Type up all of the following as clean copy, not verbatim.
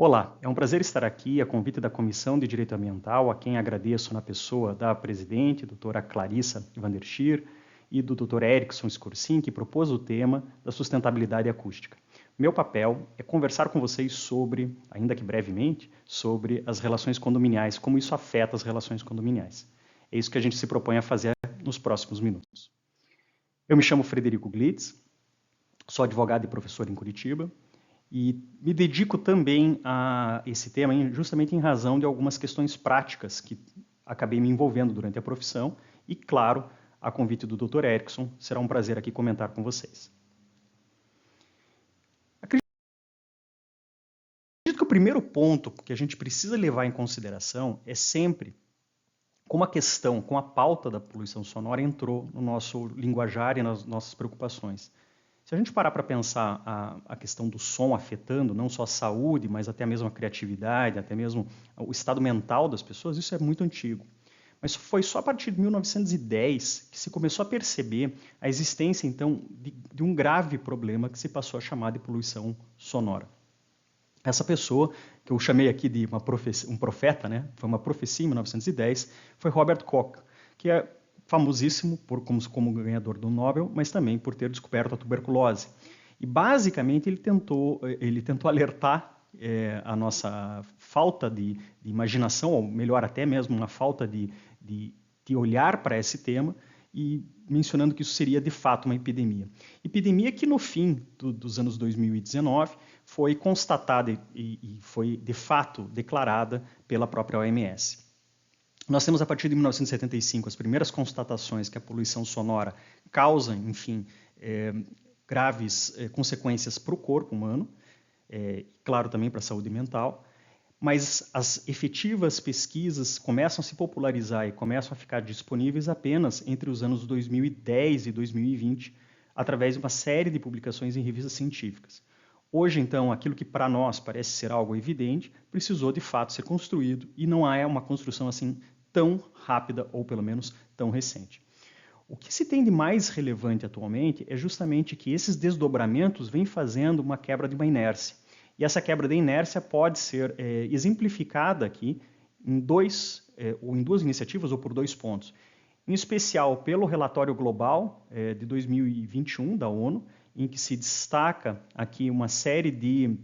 Olá, é um prazer estar aqui a convite da Comissão de Direito Ambiental, a quem agradeço na pessoa da presidente, doutora Clarissa Vanderschir, e do Dr. Erickson Scorsin, que propôs o tema da sustentabilidade acústica. Meu papel é conversar com vocês sobre, ainda que brevemente, sobre as relações condominiais, como isso afeta as relações condominiais. É isso que a gente se propõe a fazer nos próximos minutos. Eu me chamo Frederico Glitz, sou advogado e professor em Curitiba, e me dedico também a esse tema justamente em razão de algumas questões práticas que acabei me envolvendo durante a profissão e, claro, a convite do Dr. Erickson, será um prazer aqui comentar com vocês. Acredito que o primeiro ponto que a gente precisa levar em consideração é sempre como a questão, como a pauta da poluição sonora entrou no nosso linguajar e nas nossas preocupações. Se a gente parar para pensar a questão do som afetando não só a saúde, mas até mesmo a criatividade, até mesmo o estado mental das pessoas, isso é muito antigo. Mas foi só a partir de 1910 que se começou a perceber a existência, então, de um grave problema que se passou a chamar de poluição sonora. Essa pessoa, que eu chamei aqui de um profeta, né? Foi uma profecia em 1910, foi Robert Koch, que é famosíssimo como ganhador do Nobel, mas também por ter descoberto a tuberculose. E basicamente ele tentou alertar a nossa falta de imaginação, ou melhor até mesmo uma falta de olhar para esse tema, e mencionando que isso seria de fato uma epidemia. Epidemia que no fim dos anos 2019 foi constatada e foi de fato declarada pela própria OMS. Nós temos, a partir de 1975, as primeiras constatações que a poluição sonora causa, enfim, graves consequências para o corpo humano, claro, também para a saúde mental, mas as efetivas pesquisas começam a se popularizar e começam a ficar disponíveis apenas entre os anos 2010 e 2020, através de uma série de publicações em revistas científicas. Hoje, então, aquilo que para nós parece ser algo evidente, precisou de fato ser construído e não é uma construção assim tão rápida ou pelo menos tão recente. O que se tem de mais relevante atualmente é justamente que esses desdobramentos vêm fazendo uma quebra de uma inércia. E essa quebra de inércia pode ser exemplificada aqui em duas iniciativas ou por 2 pontos. Em especial pelo relatório global de 2021 da ONU, em que se destaca aqui uma série de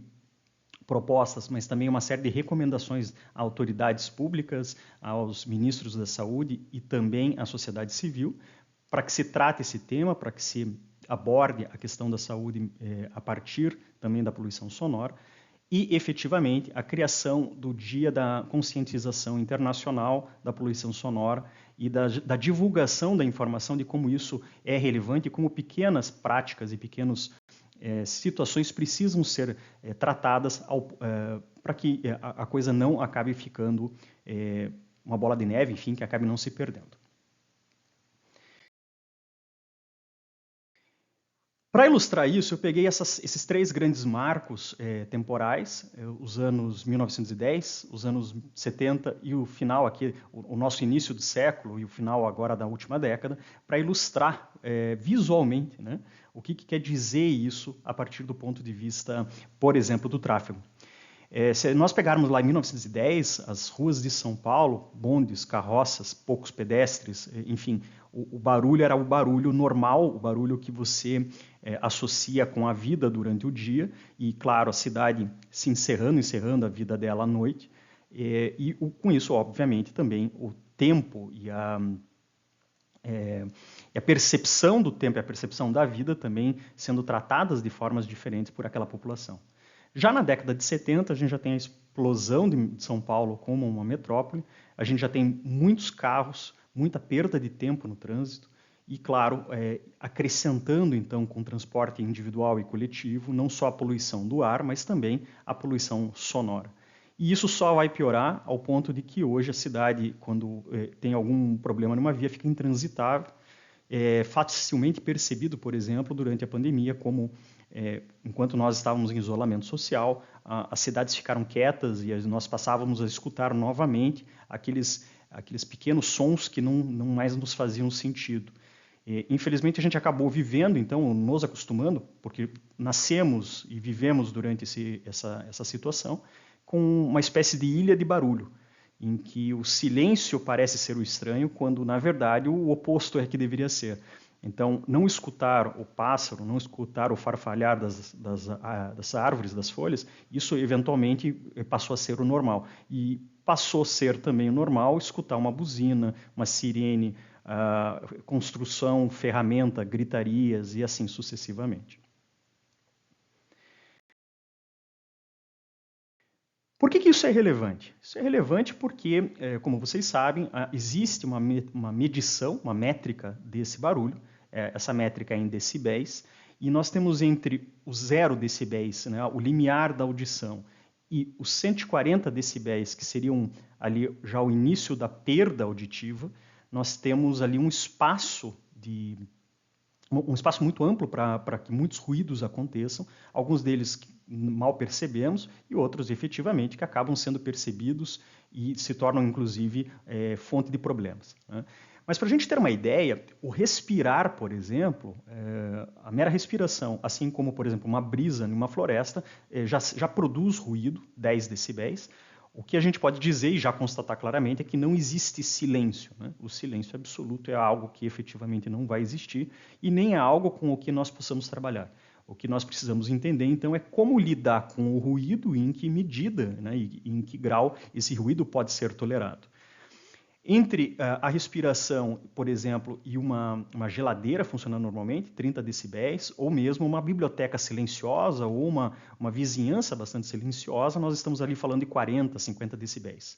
propostas, mas também uma série de recomendações a autoridades públicas, aos ministros da saúde e também à sociedade civil, para que se trate esse tema, para que se aborde a questão da saúde a partir também da poluição sonora, e, efetivamente, a criação do Dia da Conscientização Internacional da Poluição Sonora e da divulgação da informação de como isso é relevante e como pequenas práticas e pequenas situações precisam ser tratadas para que a coisa não acabe ficando uma bola de neve, enfim, que acabe não se perdendo. Para ilustrar isso, eu peguei esses 3 grandes marcos temporais, os anos 1910, os anos 70 e o final aqui, o nosso início do século e o final agora da última década, para ilustrar visualmente, né, o que quer dizer isso a partir do ponto de vista, por exemplo, do tráfego. Se nós pegarmos lá em 1910, as ruas de São Paulo, bondes, carroças, poucos pedestres, enfim, o barulho era o barulho normal, o barulho que você associa com a vida durante o dia, e claro, a cidade se encerrando a vida dela à noite, e com isso, obviamente, também o tempo e a percepção do tempo e a percepção da vida também sendo tratadas de formas diferentes por aquela população. Já na década de 70, a gente já tem a explosão de São Paulo como uma metrópole, a gente já tem muitos carros, muita perda de tempo no trânsito e, claro, acrescentando, então, com o transporte individual e coletivo, não só a poluição do ar, mas também a poluição sonora. E isso só vai piorar ao ponto de que hoje a cidade, quando tem algum problema numa via, fica intransitável, facilmente percebido, por exemplo, durante a pandemia, como enquanto nós estávamos em isolamento social, as cidades ficaram quietas e nós passávamos a escutar novamente aqueles pequenos sons que não mais nos faziam sentido. Infelizmente, a gente acabou vivendo, então, nos acostumando, porque nascemos e vivemos durante essa situação, com uma espécie de ilha de barulho, em que o silêncio parece ser o estranho, quando, na verdade, o oposto é que deveria ser. Então, não escutar o pássaro, não escutar o farfalhar das árvores, das folhas, isso eventualmente passou a ser o normal. E passou a ser também o normal escutar uma buzina, uma sirene, construção, ferramenta, gritarias e assim sucessivamente. Por que isso é relevante? Isso é relevante porque, como vocês sabem, existe uma medição, uma métrica desse barulho. Essa métrica é em decibéis, e nós temos entre os 0 decibéis, né, o limiar da audição, e os 140 decibéis, que seriam ali já o início da perda auditiva, nós temos ali um espaço muito amplo para que muitos ruídos aconteçam, alguns deles mal percebemos e outros efetivamente que acabam sendo percebidos e se tornam inclusive fonte de problemas, né? Mas para a gente ter uma ideia, o respirar, por exemplo, a mera respiração, assim como, por exemplo, uma brisa numa floresta, já produz ruído, 10 decibéis. O que a gente pode dizer e já constatar claramente é que não existe silêncio, né? O silêncio absoluto é algo que efetivamente não vai existir e nem é algo com o que nós possamos trabalhar. O que nós precisamos entender, então, é como lidar com o ruído e em que medida, né, e em que grau esse ruído pode ser tolerado. Entre a respiração, por exemplo, e uma geladeira funcionando normalmente, 30 decibéis, ou mesmo uma biblioteca silenciosa ou uma vizinhança bastante silenciosa, nós estamos ali falando de 40, 50 decibéis.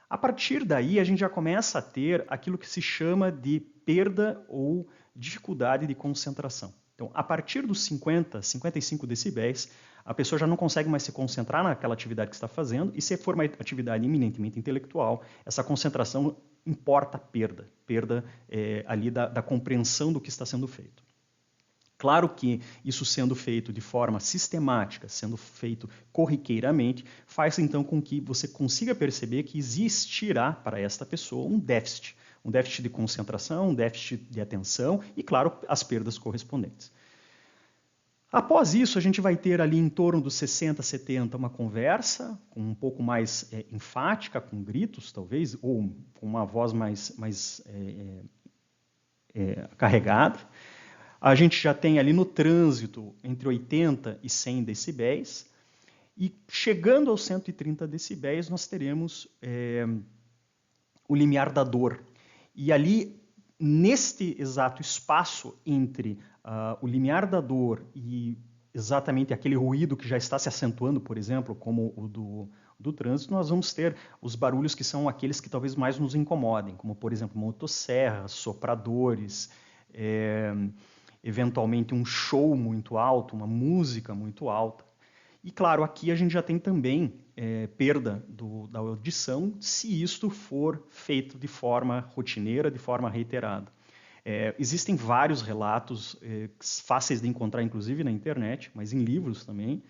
A partir daí, a gente já começa a ter aquilo que se chama de perda ou dificuldade de concentração. Então, a partir dos 50, 55 decibéis, a pessoa já não consegue mais se concentrar naquela atividade que está fazendo, e se for uma atividade eminentemente intelectual, essa concentração importa perda ali da compreensão do que está sendo feito. Claro que isso sendo feito de forma sistemática, sendo feito corriqueiramente, faz então com que você consiga perceber que existirá para esta pessoa um déficit de concentração, um déficit de atenção e, claro, as perdas correspondentes. Após isso, a gente vai ter ali em torno dos 60, 70 uma conversa um pouco mais enfática, com gritos talvez, ou com uma voz mais carregada. A gente já tem ali no trânsito entre 80 e 100 decibéis, e chegando aos 130 decibéis nós teremos o limiar da dor. E ali, neste exato espaço entre o limiar da dor e exatamente aquele ruído que já está se acentuando, por exemplo, como o do trânsito, nós vamos ter os barulhos que são aqueles que talvez mais nos incomodem, como, por exemplo, motosserras, sopradores, eventualmente um show muito alto, uma música muito alta. E, claro, aqui a gente já tem também perda da audição, se isto for feito de forma rotineira, de forma reiterada. Existem vários relatos fáceis de encontrar, inclusive na internet, mas em livros também,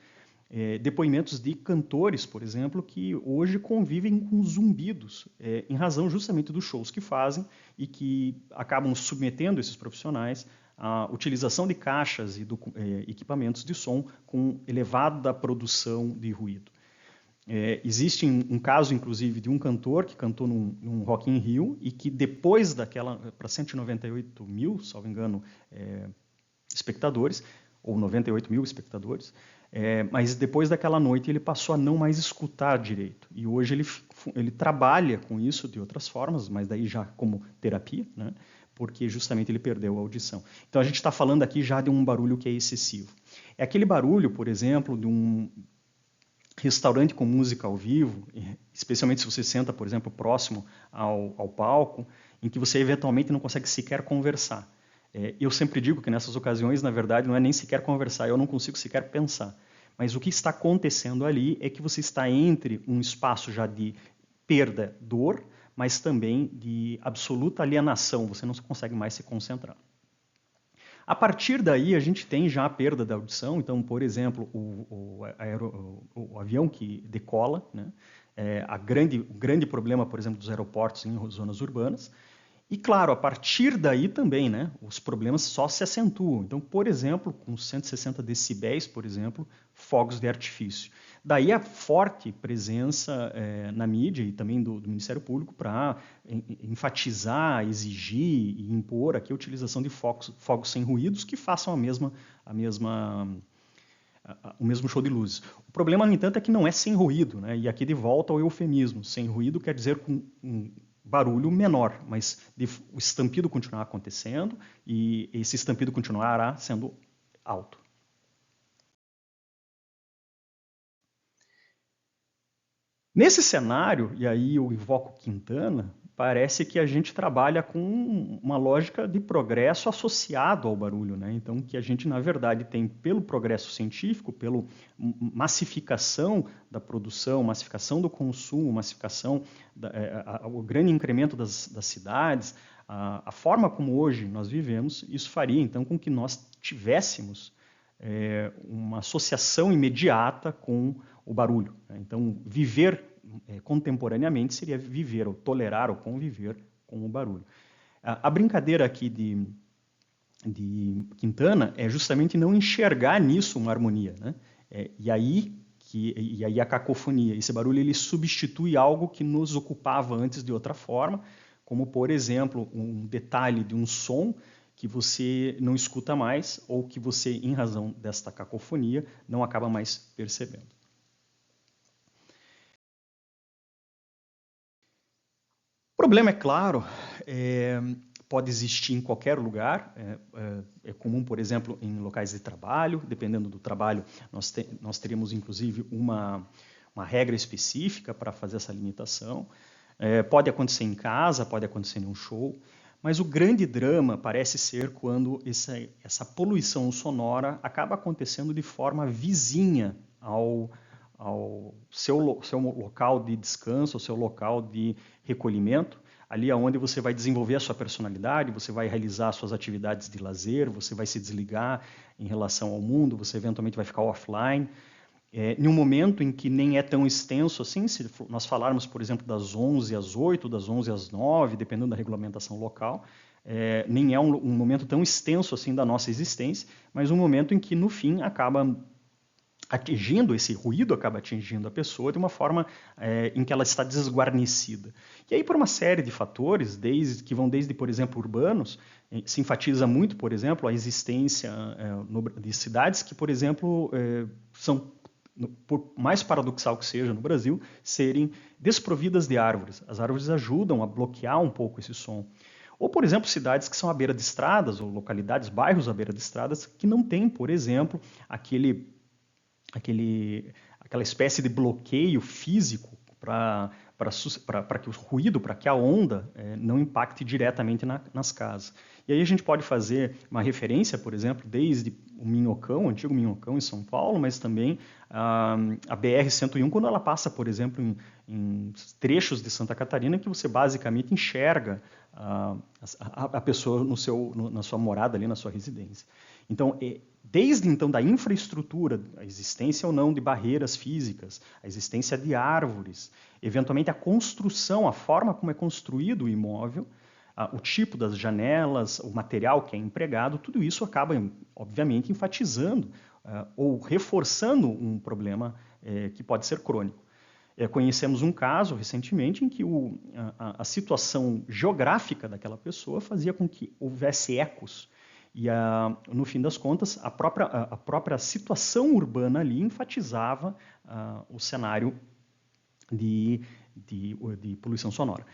depoimentos de cantores, por exemplo, que hoje convivem com zumbidos, em razão justamente dos shows que fazem e que acabam submetendo esses profissionais à utilização de caixas e equipamentos de som com elevada produção de ruído. Existe um caso, inclusive, de um cantor que cantou num Rock in Rio e que depois daquela, para 198 mil, salvo engano, espectadores, ou 98 mil espectadores, mas depois daquela noite ele passou a não mais escutar direito. E hoje ele trabalha com isso de outras formas, mas daí já como terapia, né? Porque justamente ele perdeu a audição. Então a gente está falando aqui já de um barulho que é excessivo. É aquele barulho, por exemplo, de um restaurante com música ao vivo, especialmente se você senta, por exemplo, próximo ao palco, em que você eventualmente não consegue sequer conversar. Eu sempre digo que nessas ocasiões, na verdade, não é nem sequer conversar, eu não consigo sequer pensar. Mas o que está acontecendo ali é que você está entre um espaço já de perda, dor, mas também de absoluta alienação, você não consegue mais se concentrar. A partir daí, a gente tem já a perda da audição. Então, por exemplo, o avião que decola, né, o grande problema, por exemplo, dos aeroportos em zonas urbanas, E, claro, a partir daí também, né, os problemas só se acentuam. Então, por exemplo, com 160 decibéis, por exemplo, fogos de artifício. Daí a forte presença na mídia e também do Ministério Público para enfatizar, exigir e impor aqui a utilização de fogos sem ruídos que façam o mesmo show de luzes. O problema, no entanto, é que não é sem ruído, né? E aqui de volta ao eufemismo. Sem ruído quer dizer com um barulho menor, mas o estampido continuar acontecendo e esse estampido continuará sendo alto. Nesse cenário, e aí eu invoco Quintana, parece que a gente trabalha com uma lógica de progresso associado ao barulho, né? Então, que a gente, na verdade, tem pelo progresso científico, pela massificação da produção, massificação do consumo, massificação, o grande incremento das cidades, a forma como hoje nós vivemos, isso faria, então, com que nós tivéssemos uma associação imediata com o barulho, né? Então, viver contemporaneamente seria viver ou tolerar ou conviver com o barulho. A brincadeira aqui de Quintana é justamente não enxergar nisso uma harmonia, né? E aí a cacofonia, esse barulho, ele substitui algo que nos ocupava antes de outra forma, como, por exemplo, um detalhe de um som que você não escuta mais ou que você, em razão desta cacofonia, não acaba mais percebendo. O problema, é claro, pode existir em qualquer lugar. É comum, por exemplo, em locais de trabalho. Dependendo do trabalho, nós teríamos, inclusive, uma regra específica para fazer essa limitação. Pode acontecer em casa, pode acontecer em um show. Mas o grande drama parece ser quando essa poluição sonora acaba acontecendo de forma vizinha ao seu local de descanso, ao seu local de recolhimento, ali aonde você vai desenvolver a sua personalidade, você vai realizar suas atividades de lazer, você vai se desligar em relação ao mundo, você eventualmente vai ficar offline. Em um momento em que nem é tão extenso assim, se nós falarmos, por exemplo, das 11 às 8, das 11 às 9, dependendo da regulamentação local, nem é um momento tão extenso assim da nossa existência, mas um momento em que, no fim, esse ruído acaba atingindo a pessoa de uma forma em que ela está desguarnecida. E aí, por uma série de fatores, que vão desde, por exemplo, urbanos, se enfatiza muito, por exemplo, a existência de cidades que, por exemplo, são, por mais paradoxal que seja no Brasil, serem desprovidas de árvores. As árvores ajudam a bloquear um pouco esse som. Ou, por exemplo, cidades que são à beira de estradas, ou localidades, bairros à beira de estradas, que não têm, por exemplo, aquela espécie de bloqueio físico para que o ruído, para que a onda não impacte diretamente nas casas. E aí a gente pode fazer uma referência, por exemplo, desde o Minhocão, o antigo Minhocão em São Paulo, mas também a BR-101, quando ela passa, por exemplo, em trechos de Santa Catarina, que você basicamente enxerga a pessoa na sua morada, ali na sua residência. Então, desde então da infraestrutura, a existência ou não de barreiras físicas, a existência de árvores, eventualmente a construção, a forma como é construído o imóvel, o tipo das janelas, o material que é empregado, tudo isso acaba, obviamente, enfatizando ou reforçando um problema que pode ser crônico. Conhecemos um caso recentemente em que a situação geográfica daquela pessoa fazia com que houvesse ecos. E, no fim das contas, a própria situação urbana ali enfatizava o cenário de poluição sonora.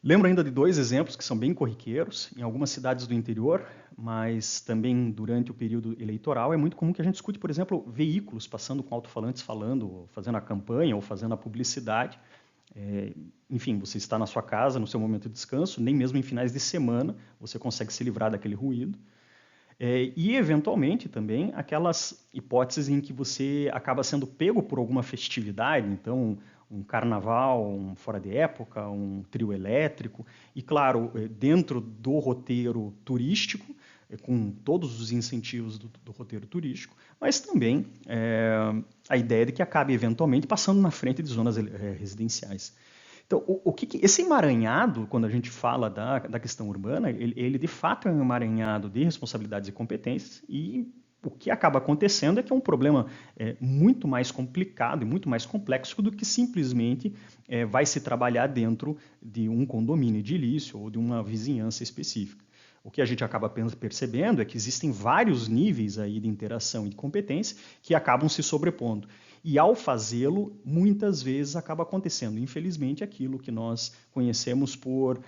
Lembro ainda de 2 exemplos que são bem corriqueiros. Em algumas cidades do interior, mas também durante o período eleitoral, é muito comum que a gente escute, por exemplo, veículos passando com alto-falantes falando, fazendo a campanha ou fazendo a publicidade. Enfim, você está na sua casa, no seu momento de descanso, nem mesmo em finais de semana você consegue se livrar daquele ruído. E, eventualmente, também aquelas hipóteses em que você acaba sendo pego por alguma festividade, então um carnaval, um fora de época, um trio elétrico, e, claro, dentro do roteiro turístico, com todos os incentivos do roteiro turístico, mas também a ideia de que acabe, eventualmente, passando na frente de zonas residenciais. Então, esse emaranhado, quando a gente fala da questão urbana, ele de fato é um emaranhado de responsabilidades e competências, e o que acaba acontecendo é que é um problema muito mais complicado e muito mais complexo do que simplesmente vai se trabalhar dentro de um condomínio edilício ou de uma vizinhança específica. O que a gente acaba percebendo é que existem vários níveis aí de interação e de competência que acabam se sobrepondo. E ao fazê-lo, muitas vezes acaba acontecendo, infelizmente, aquilo que nós conhecemos por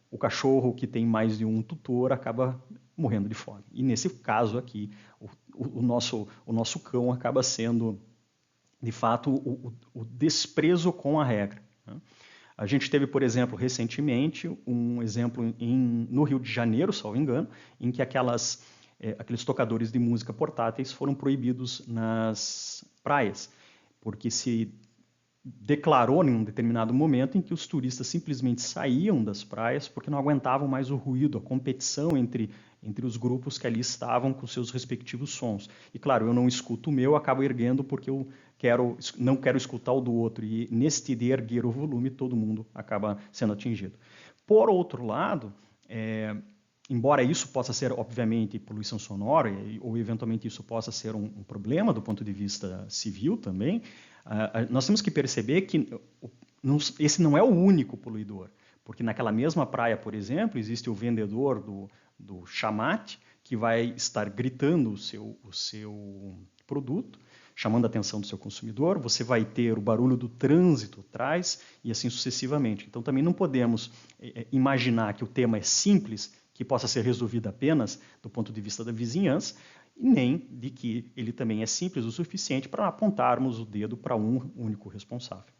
o cachorro que tem mais de um tutor acaba morrendo de fome. E nesse caso aqui, o nosso cão acaba sendo, de fato, o desprezo com a regra, né? A gente teve, por exemplo, recentemente, um exemplo no Rio de Janeiro, salvo engano, em que aqueles tocadores de música portáteis foram proibidos nas praias, porque se declarou em um determinado momento em que os turistas simplesmente saíam das praias porque não aguentavam mais o ruído, a competição entre os grupos que ali estavam com seus respectivos sons. E claro, eu não escuto o meu, acabo erguendo porque eu não quero escutar o do outro. E neste de erguer o volume, todo mundo acaba sendo atingido. Por outro lado, embora isso possa ser, obviamente, poluição sonora, ou eventualmente isso possa ser um problema do ponto de vista civil também, nós temos que perceber que esse não é o único poluidor, porque naquela mesma praia, por exemplo, existe o vendedor do chamate, que vai estar gritando o seu produto, chamando a atenção do seu consumidor, você vai ter o barulho do trânsito atrás e assim sucessivamente. Então também não podemos imaginar que o tema é simples, que possa ser resolvido apenas do ponto de vista da vizinhança, e nem de que ele também é simples o suficiente para apontarmos o dedo para um único responsável.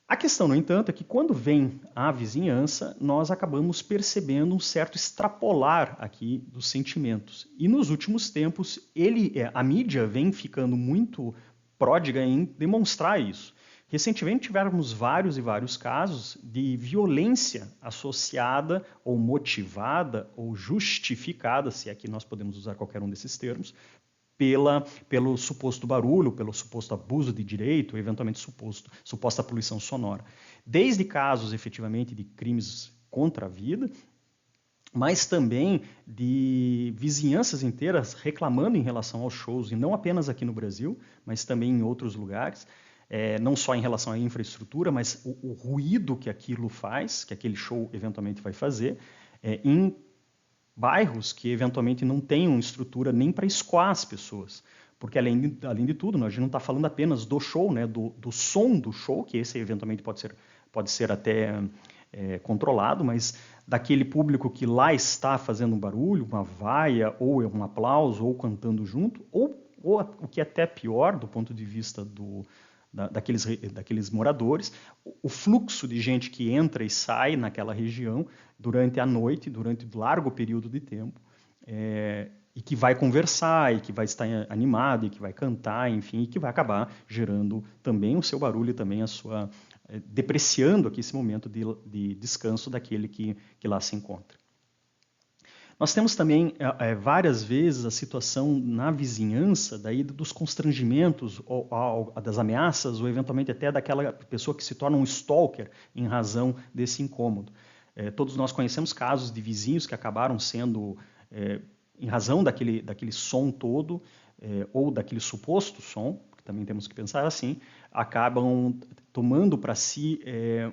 A questão, no entanto, é que quando vem a vizinhança, nós acabamos percebendo um certo extrapolar aqui dos sentimentos. E nos últimos tempos, a mídia vem ficando muito pródiga em demonstrar isso. Recentemente tivemos vários e vários casos de violência associada ou motivada ou justificada, se é que nós podemos usar qualquer um desses termos, pelo suposto barulho, pelo suposto abuso de direito, eventualmente suposta poluição sonora. Desde casos, efetivamente, de crimes contra a vida, mas também de vizinhanças inteiras reclamando em relação aos shows, e não apenas aqui no Brasil, mas também em outros lugares, não só em relação à infraestrutura, mas o ruído que aquilo faz, que aquele show eventualmente vai fazer, em bairros que eventualmente não tenham estrutura nem para escoar as pessoas. Porque, além de tudo, a gente não está falando apenas do show, né, do som do show, que esse eventualmente pode ser até controlado, mas daquele público que lá está fazendo um barulho, uma vaia, ou um aplauso, ou cantando junto, ou o que é até pior do ponto de vista daqueles moradores, o fluxo de gente que entra e sai naquela região durante a noite, durante um largo período de tempo, e que vai conversar, e que vai estar animado, e que vai cantar, enfim, e que vai acabar gerando também o seu barulho e também a sua depreciando aqui esse momento de descanso daquele que lá se encontra. Nós temos também várias vezes a situação na vizinhança dos constrangimentos, ou das ameaças, ou eventualmente até daquela pessoa que se torna um stalker em razão desse incômodo. Todos nós conhecemos casos de vizinhos que acabaram sendo, em razão daquele som todo, ou daquele suposto som, que também temos que pensar assim, acabam tomando para si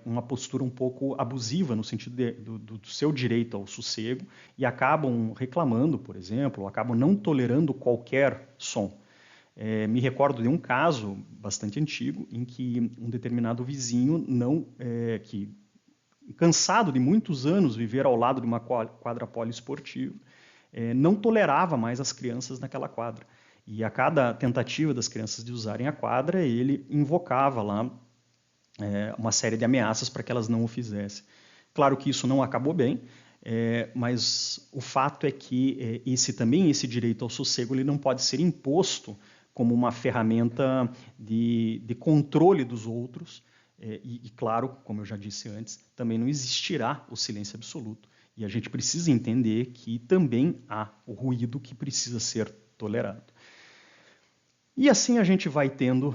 uma postura um pouco abusiva no sentido do seu direito ao sossego e acabam reclamando, por exemplo, ou acabam não tolerando qualquer som. Me recordo de um caso bastante antigo em que um determinado vizinho, que cansado de muitos anos viver ao lado de uma quadra poliesportiva, não tolerava mais as crianças naquela quadra. E a cada tentativa das crianças de usarem a quadra, ele invocava lá uma série de ameaças para que elas não o fizessem. Claro que isso não acabou bem, mas o fato é que esse direito ao sossego ele não pode ser imposto como uma ferramenta de controle dos outros, e claro, como eu já disse antes, também não existirá o silêncio absoluto. E a gente precisa entender que também há o ruído que precisa ser tolerado. E assim a gente vai tendo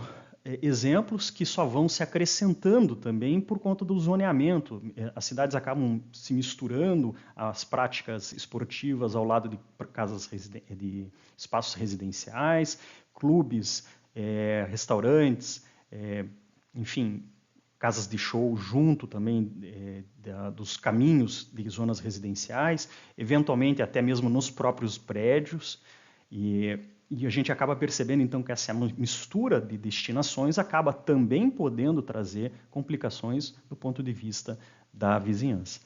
exemplos que só vão se acrescentando também por conta do zoneamento. As cidades acabam se misturando, as práticas esportivas ao lado de de espaços residenciais, clubes, restaurantes, enfim, casas de show junto também dos caminhos de zonas residenciais, eventualmente até mesmo nos próprios prédios. E a gente acaba percebendo, então, que essa mistura de destinações acaba também podendo trazer complicações do ponto de vista da vizinhança.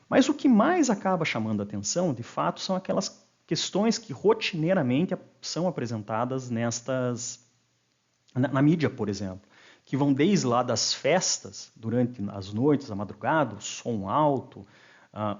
Mas o que mais acaba chamando a atenção, de fato, são aquelas questões que rotineiramente são apresentadas na mídia, por exemplo, que vão desde lá das festas, durante as noites, a madrugada, o som alto,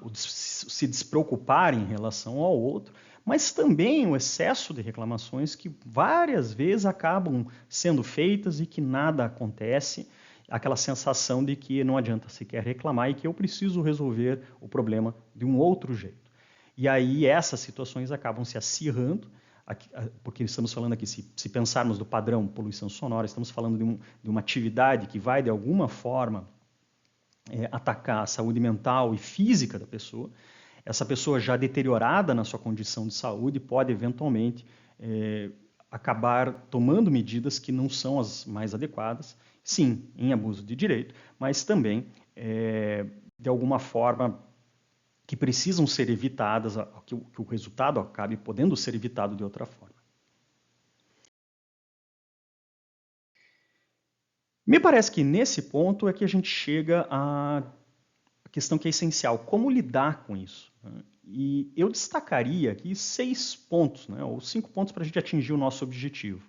o se despreocupar em relação ao outro, mas também o excesso de reclamações que várias vezes acabam sendo feitas e que nada acontece, aquela sensação de que não adianta sequer reclamar e que eu preciso resolver o problema de um outro jeito. E aí essas situações acabam se acirrando, porque estamos falando aqui, se pensarmos do padrão poluição sonora, estamos falando de uma atividade que vai, de alguma forma, atacar a saúde mental e física da pessoa. Essa pessoa já deteriorada na sua condição de saúde pode, eventualmente, acabar tomando medidas que não são as mais adequadas, sim, em abuso de direito, mas também, de alguma forma, que precisam ser evitadas, que o resultado acabe podendo ser evitado de outra forma. Me parece que nesse ponto é que a gente chega à questão que é essencial, como lidar com isso? E eu destacaria aqui 6 pontos, ou 5 pontos para a gente atingir o nosso objetivo.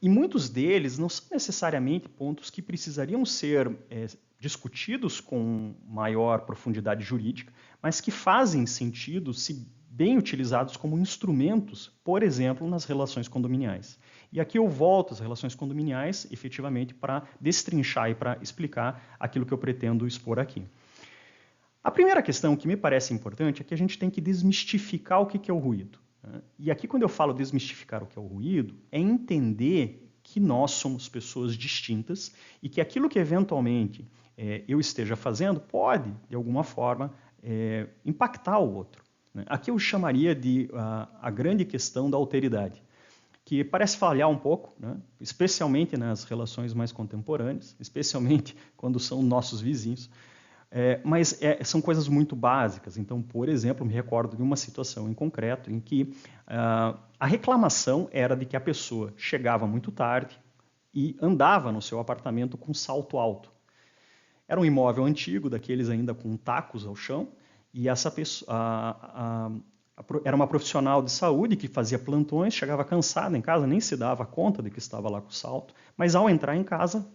E muitos deles não são necessariamente pontos que precisariam ser discutidos com maior profundidade jurídica, mas que fazem sentido se bem utilizados como instrumentos, por exemplo, nas relações condominiais. E aqui eu volto às relações condominiais, efetivamente, para destrinchar e para explicar aquilo que eu pretendo expor aqui. A primeira questão que me parece importante é que a gente tem que desmistificar o que é o ruído. E aqui, quando eu falo desmistificar o que é o ruído, é entender que nós somos pessoas distintas e que aquilo que eventualmente eu esteja fazendo pode, de alguma forma, impactar o outro. Aqui eu chamaria de a grande questão da alteridade, que parece falhar um pouco, especialmente nas relações mais contemporâneas, especialmente quando são nossos vizinhos, mas são coisas muito básicas. Então, por exemplo, me recordo de uma situação em concreto em que a reclamação era de que a pessoa chegava muito tarde e andava no seu apartamento com salto alto. Era um imóvel antigo, daqueles ainda com tacos ao chão, e essa pessoa, era uma profissional de saúde que fazia plantões, chegava cansada em casa, nem se dava conta de que estava lá com o salto, mas ao entrar em casa,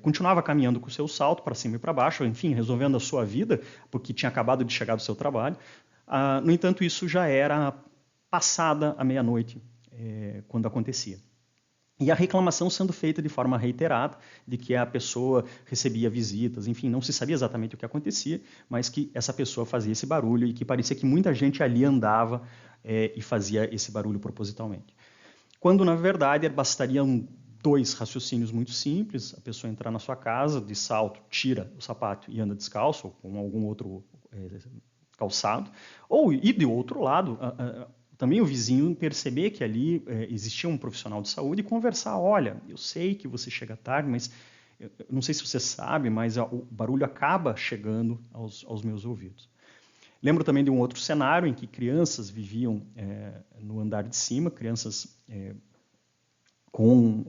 continuava caminhando com o seu salto para cima e para baixo, enfim, resolvendo a sua vida, porque tinha acabado de chegar do seu trabalho. No entanto, isso já era passada a meia-noite, quando acontecia. E a reclamação sendo feita de forma reiterada, de que a pessoa recebia visitas, enfim, não se sabia exatamente o que acontecia, mas que essa pessoa fazia esse barulho e que parecia que muita gente ali andava e fazia esse barulho propositalmente. Quando, na verdade, bastariam 2 raciocínios muito simples: a pessoa entrar na sua casa de salto, tira o sapato e anda descalço, ou com algum outro calçado, ou ir de outro lado, também o vizinho perceber que ali existia um profissional de saúde e conversar: olha, eu sei que você chega tarde, mas eu não sei se você sabe, mas o barulho acaba chegando aos meus ouvidos. Lembro também de um outro cenário em que crianças viviam no andar de cima, crianças com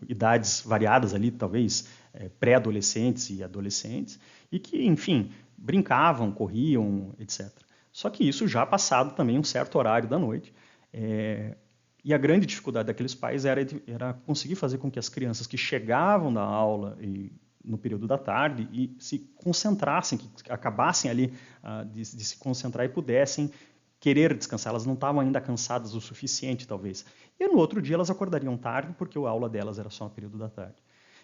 idades variadas ali, talvez pré-adolescentes e adolescentes, e que, enfim, brincavam, corriam, etc. Só que isso já passado também um certo horário da noite. E a grande dificuldade daqueles pais era conseguir fazer com que as crianças que chegavam da aula no período da tarde e se concentrassem, que acabassem ali de se concentrar e pudessem querer descansar. Elas não estavam ainda cansadas o suficiente, talvez. E no outro dia elas acordariam tarde, porque a aula delas era só no período da tarde.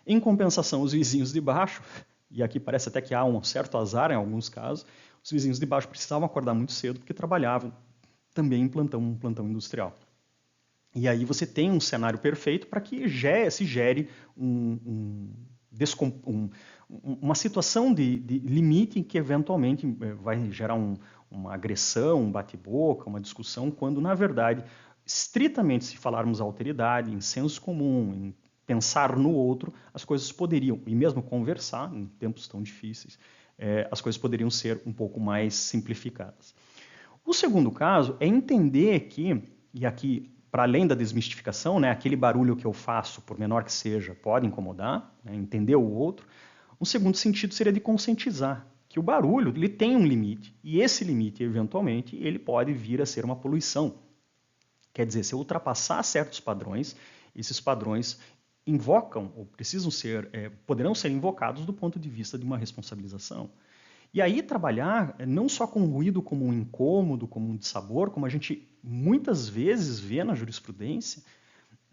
Em compensação, os vizinhos de baixo, e aqui parece até que há um certo azar em alguns casos, os vizinhos de baixo precisavam acordar muito cedo porque trabalhavam também em um plantão industrial. E aí você tem um cenário perfeito para que se gere uma situação de limite que eventualmente vai gerar uma agressão, um bate-boca, uma discussão, quando na verdade, estritamente se falarmos alteridade, em senso comum, em pensar no outro, as coisas poderiam, e mesmo conversar em tempos tão difíceis, as coisas poderiam ser um pouco mais simplificadas. O segundo caso é entender que, e aqui para além da desmistificação, né, aquele barulho que eu faço, por menor que seja, pode incomodar, né, entender o outro. Um segundo sentido seria de conscientizar que o barulho ele tem um limite, e esse limite, eventualmente, ele pode vir a ser uma poluição. Quer dizer, se eu ultrapassar certos padrões, esses padrões invocam, ou poderão ser invocados do ponto de vista de uma responsabilização. E aí trabalhar não só com o ruído como um incômodo, como um dissabor, como a gente muitas vezes vê na jurisprudência,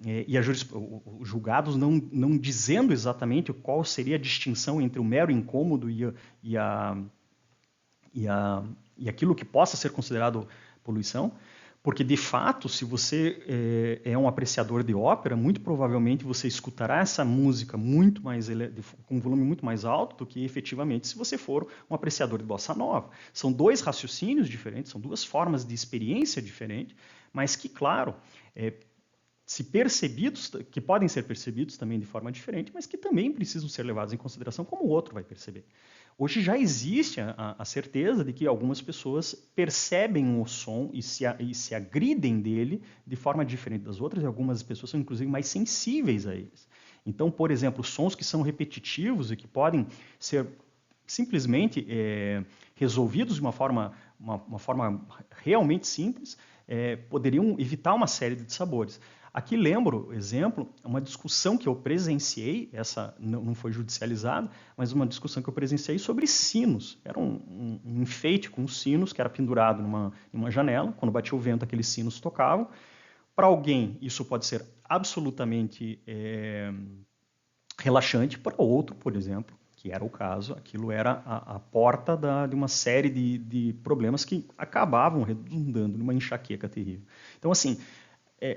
os julgados não dizendo exatamente qual seria a distinção entre o mero incômodo e aquilo que possa ser considerado poluição, porque, de fato, se você é um apreciador de ópera, muito provavelmente você escutará essa música com um volume muito mais alto do que, efetivamente, se você for um apreciador de bossa nova. São dois raciocínios diferentes, são duas formas de experiência diferentes, mas que, claro, que podem ser percebidos também de forma diferente, mas que também precisam ser levados em consideração como o outro vai perceber. Hoje já existe a certeza de que algumas pessoas percebem o som e se agridem dele de forma diferente das outras, e algumas pessoas são, inclusive, mais sensíveis a eles. Então, por exemplo, sons que são repetitivos e que podem ser simplesmente resolvidos de uma forma realmente simples, poderiam evitar uma série de dissabores. Aqui lembro, exemplo, uma discussão que eu presenciei, essa não foi judicializada, mas uma discussão que eu presenciei sobre sinos. Era um enfeite com sinos que era pendurado numa janela. Quando batia o vento, aqueles sinos tocavam. Para alguém, isso pode ser absolutamente relaxante. Para outro, por exemplo, que era o caso, aquilo era a porta de uma série de problemas que acabavam redundando numa enxaqueca terrível. Então, assim,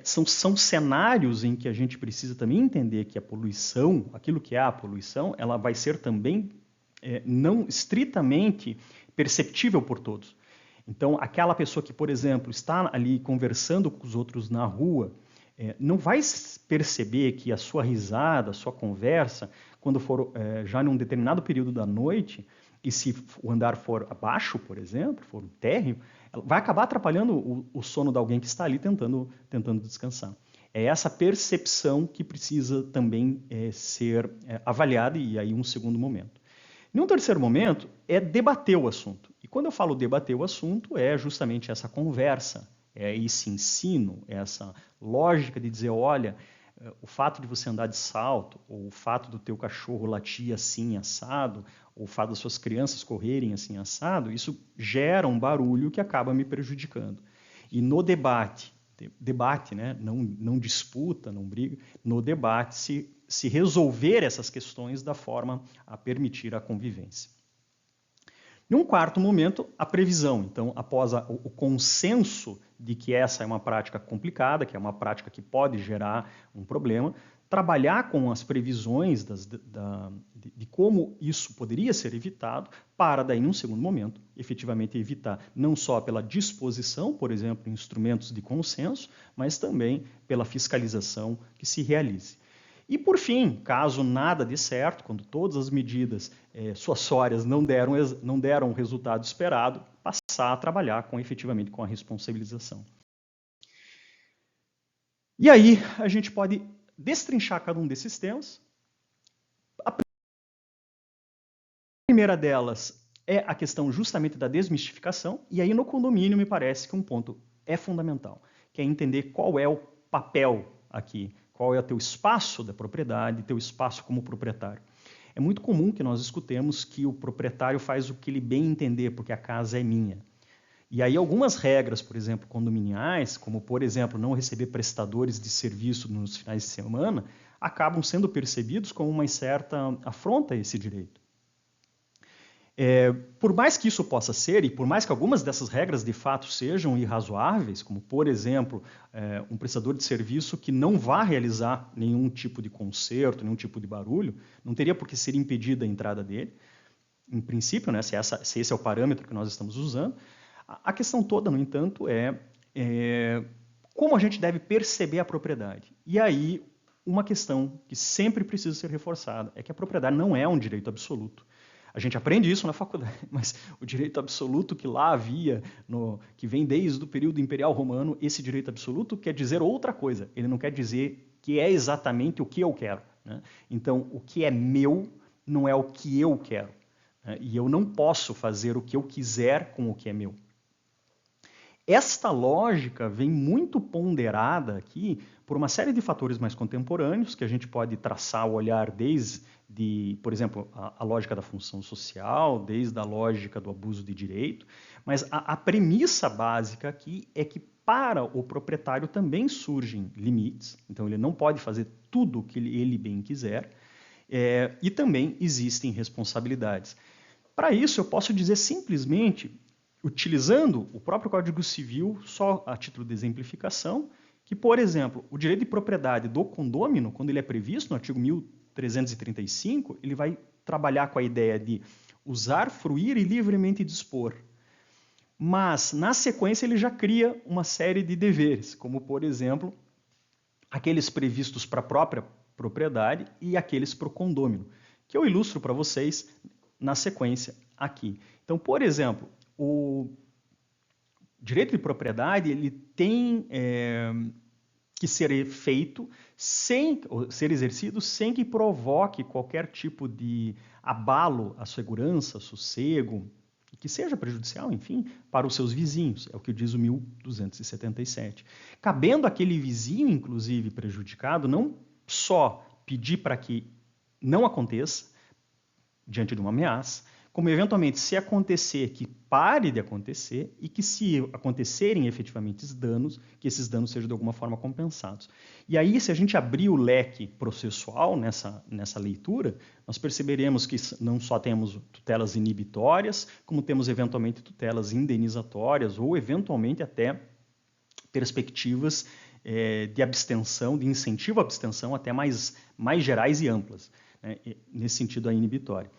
são cenários em que a gente precisa também entender que a poluição, aquilo que é a poluição, ela vai ser também não estritamente perceptível por todos. Então, aquela pessoa que, por exemplo, está ali conversando com os outros na rua, não vai perceber que a sua risada, a sua conversa, quando for já num determinado período da noite, e se o andar for abaixo, por exemplo, for um térreo, vai acabar atrapalhando o sono de alguém que está ali tentando descansar. É essa percepção que precisa também ser avaliada, e aí um segundo momento. Num terceiro momento, é debater o assunto. E quando eu falo debater o assunto, é justamente essa conversa, é esse ensino, essa lógica de dizer, olha, o fato de você andar de salto, ou o fato do teu cachorro latir assim, assado, ou o fato das suas crianças correrem assim, assado, isso gera um barulho que acaba me prejudicando. E no debate, né, não disputa, não briga, no debate se resolver essas questões da forma a permitir a convivência. Num quarto momento, a previsão. Então, após o consenso de que essa é uma prática complicada, que é uma prática que pode gerar um problema, trabalhar com as previsões de como isso poderia ser evitado, para daí, num segundo momento, efetivamente evitar, não só pela disposição, por exemplo, em instrumentos de consenso, mas também pela fiscalização que se realize. E, por fim, caso nada dê certo, quando todas as medidas suassórias não deram o resultado esperado, passar a trabalhar efetivamente com a responsabilização. E aí a gente pode destrinchar cada um desses temas. A primeira delas é a questão justamente da desmistificação, e aí no condomínio me parece que um ponto é fundamental, que é entender qual é o papel aqui, qual é o teu espaço da propriedade, teu espaço como proprietário. É muito comum que nós escutemos que o proprietário faz o que ele bem entender, porque a casa é minha. E aí algumas regras, por exemplo, condominiais, como, por exemplo, não receber prestadores de serviço nos finais de semana, acabam sendo percebidos como uma certa afronta a esse direito. Por mais que isso possa ser, e por mais que algumas dessas regras de fato sejam irrazoáveis, como, por exemplo, um prestador de serviço que não vá realizar nenhum tipo de conserto, nenhum tipo de barulho, não teria por que ser impedida a entrada dele, em princípio, né, se esse é o parâmetro que nós estamos usando. A questão toda, no entanto, é como a gente deve perceber a propriedade. E aí, uma questão que sempre precisa ser reforçada é que a propriedade não é um direito absoluto. A gente aprende isso na faculdade, mas o direito absoluto que lá havia, que vem desde o período imperial romano, esse direito absoluto quer dizer outra coisa. Ele não quer dizer que é exatamente o que eu quero, né? Então, o que é meu não é o que eu quero, né? E eu não posso fazer o que eu quiser com o que é meu. Esta lógica vem muito ponderada aqui por uma série de fatores mais contemporâneos, que a gente pode traçar o olhar desde, por exemplo, a lógica da função social, desde a lógica do abuso de direito, mas a premissa básica aqui é que para o proprietário também surgem limites, então ele não pode fazer tudo o que ele bem quiser, e também existem responsabilidades. Para isso, eu posso dizer simplesmente, utilizando o próprio Código Civil, só a título de exemplificação, que, por exemplo, o direito de propriedade do condômino, quando ele é previsto no artigo 1335, ele vai trabalhar com a ideia de usar, fruir e livremente dispor. Mas, na sequência, ele já cria uma série de deveres, como, por exemplo, aqueles previstos para a própria propriedade e aqueles para o condômino, que eu ilustro para vocês na sequência aqui. Então, por exemplo, o direito de propriedade ele tem que ser feito ser exercido sem que provoque qualquer tipo de abalo à segurança, sossego, que seja prejudicial, enfim, para os seus vizinhos, é o que diz o 1277. Cabendo aquele vizinho, inclusive, prejudicado, não só pedir para que não aconteça, diante de uma ameaça, como eventualmente, se acontecer, que pare de acontecer e que, se acontecerem efetivamente danos, que esses danos sejam de alguma forma compensados. E aí, se a gente abrir o leque processual nessa leitura, nós perceberemos que não só temos tutelas inibitórias, como temos eventualmente tutelas indenizatórias ou eventualmente até perspectivas de abstenção, de incentivo à abstenção até mais gerais e amplas, né, nesse sentido a inibitória.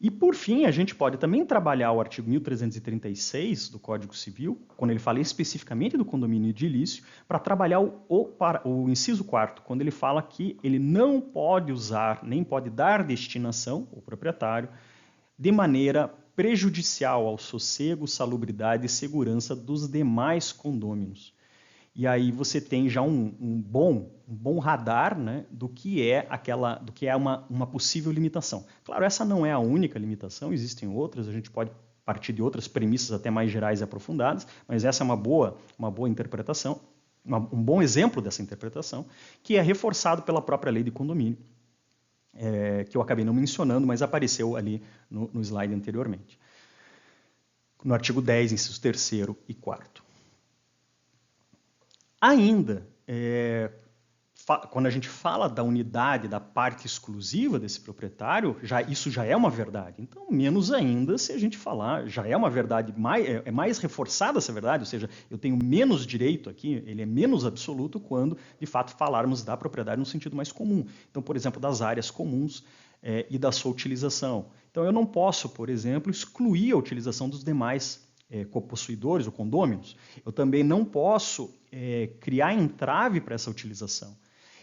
E, por fim, a gente pode também trabalhar o artigo 1336 do Código Civil, quando ele fala especificamente do condomínio edilício, para trabalhar o inciso 4º, quando ele fala que ele não pode usar, nem pode dar destinação, o proprietário, de maneira prejudicial ao sossego, salubridade e segurança dos demais condôminos. E aí você tem já um bom radar, né, do que é uma possível limitação. Claro, essa não é a única limitação, existem outras, a gente pode partir de outras premissas até mais gerais e aprofundadas, mas essa é uma boa interpretação, um bom exemplo dessa interpretação, que é reforçado pela própria lei de condomínio, que eu acabei não mencionando, mas apareceu ali no slide anteriormente. No artigo 10, incisos 3º e 4º. Ainda, quando a gente fala da unidade, da parte exclusiva desse proprietário, isso já é uma verdade. Então, menos ainda se a gente falar, já é uma verdade, é mais reforçada essa verdade, ou seja, eu tenho menos direito aqui, ele é menos absoluto quando, de fato, falarmos da propriedade no sentido mais comum. Então, por exemplo, das áreas comuns e da sua utilização. Então, eu não posso, por exemplo, excluir a utilização dos demais copossuidores ou condôminos. Eu também não posso criar entrave para essa utilização.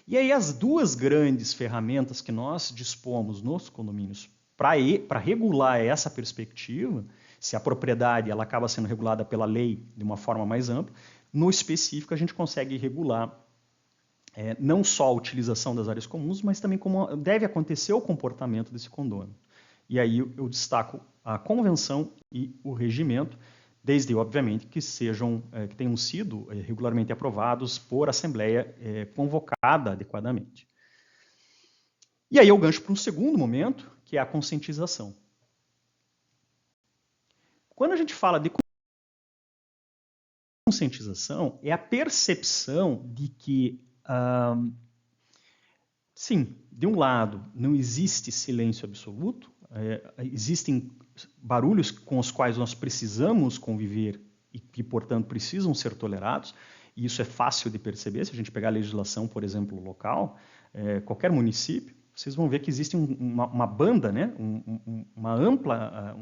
E aí as duas grandes ferramentas que nós dispomos nos condomínios para regular essa perspectiva, se a propriedade ela acaba sendo regulada pela lei de uma forma mais ampla, no específico a gente consegue regular não só a utilização das áreas comuns, mas também como deve acontecer o comportamento desse condômino. E aí eu destaco a convenção e o regimento, desde, obviamente, que tenham sido regularmente aprovados por assembleia convocada adequadamente. E aí eu gancho para um segundo momento, que é a conscientização. Quando a gente fala de conscientização, é a percepção de que, sim, de um lado, não existe silêncio absoluto, existem barulhos com os quais nós precisamos conviver e que, portanto, precisam ser tolerados, e isso é fácil de perceber. Se a gente pegar a legislação, por exemplo, local, qualquer município, vocês vão ver que existe uma banda, né? Uma ampla,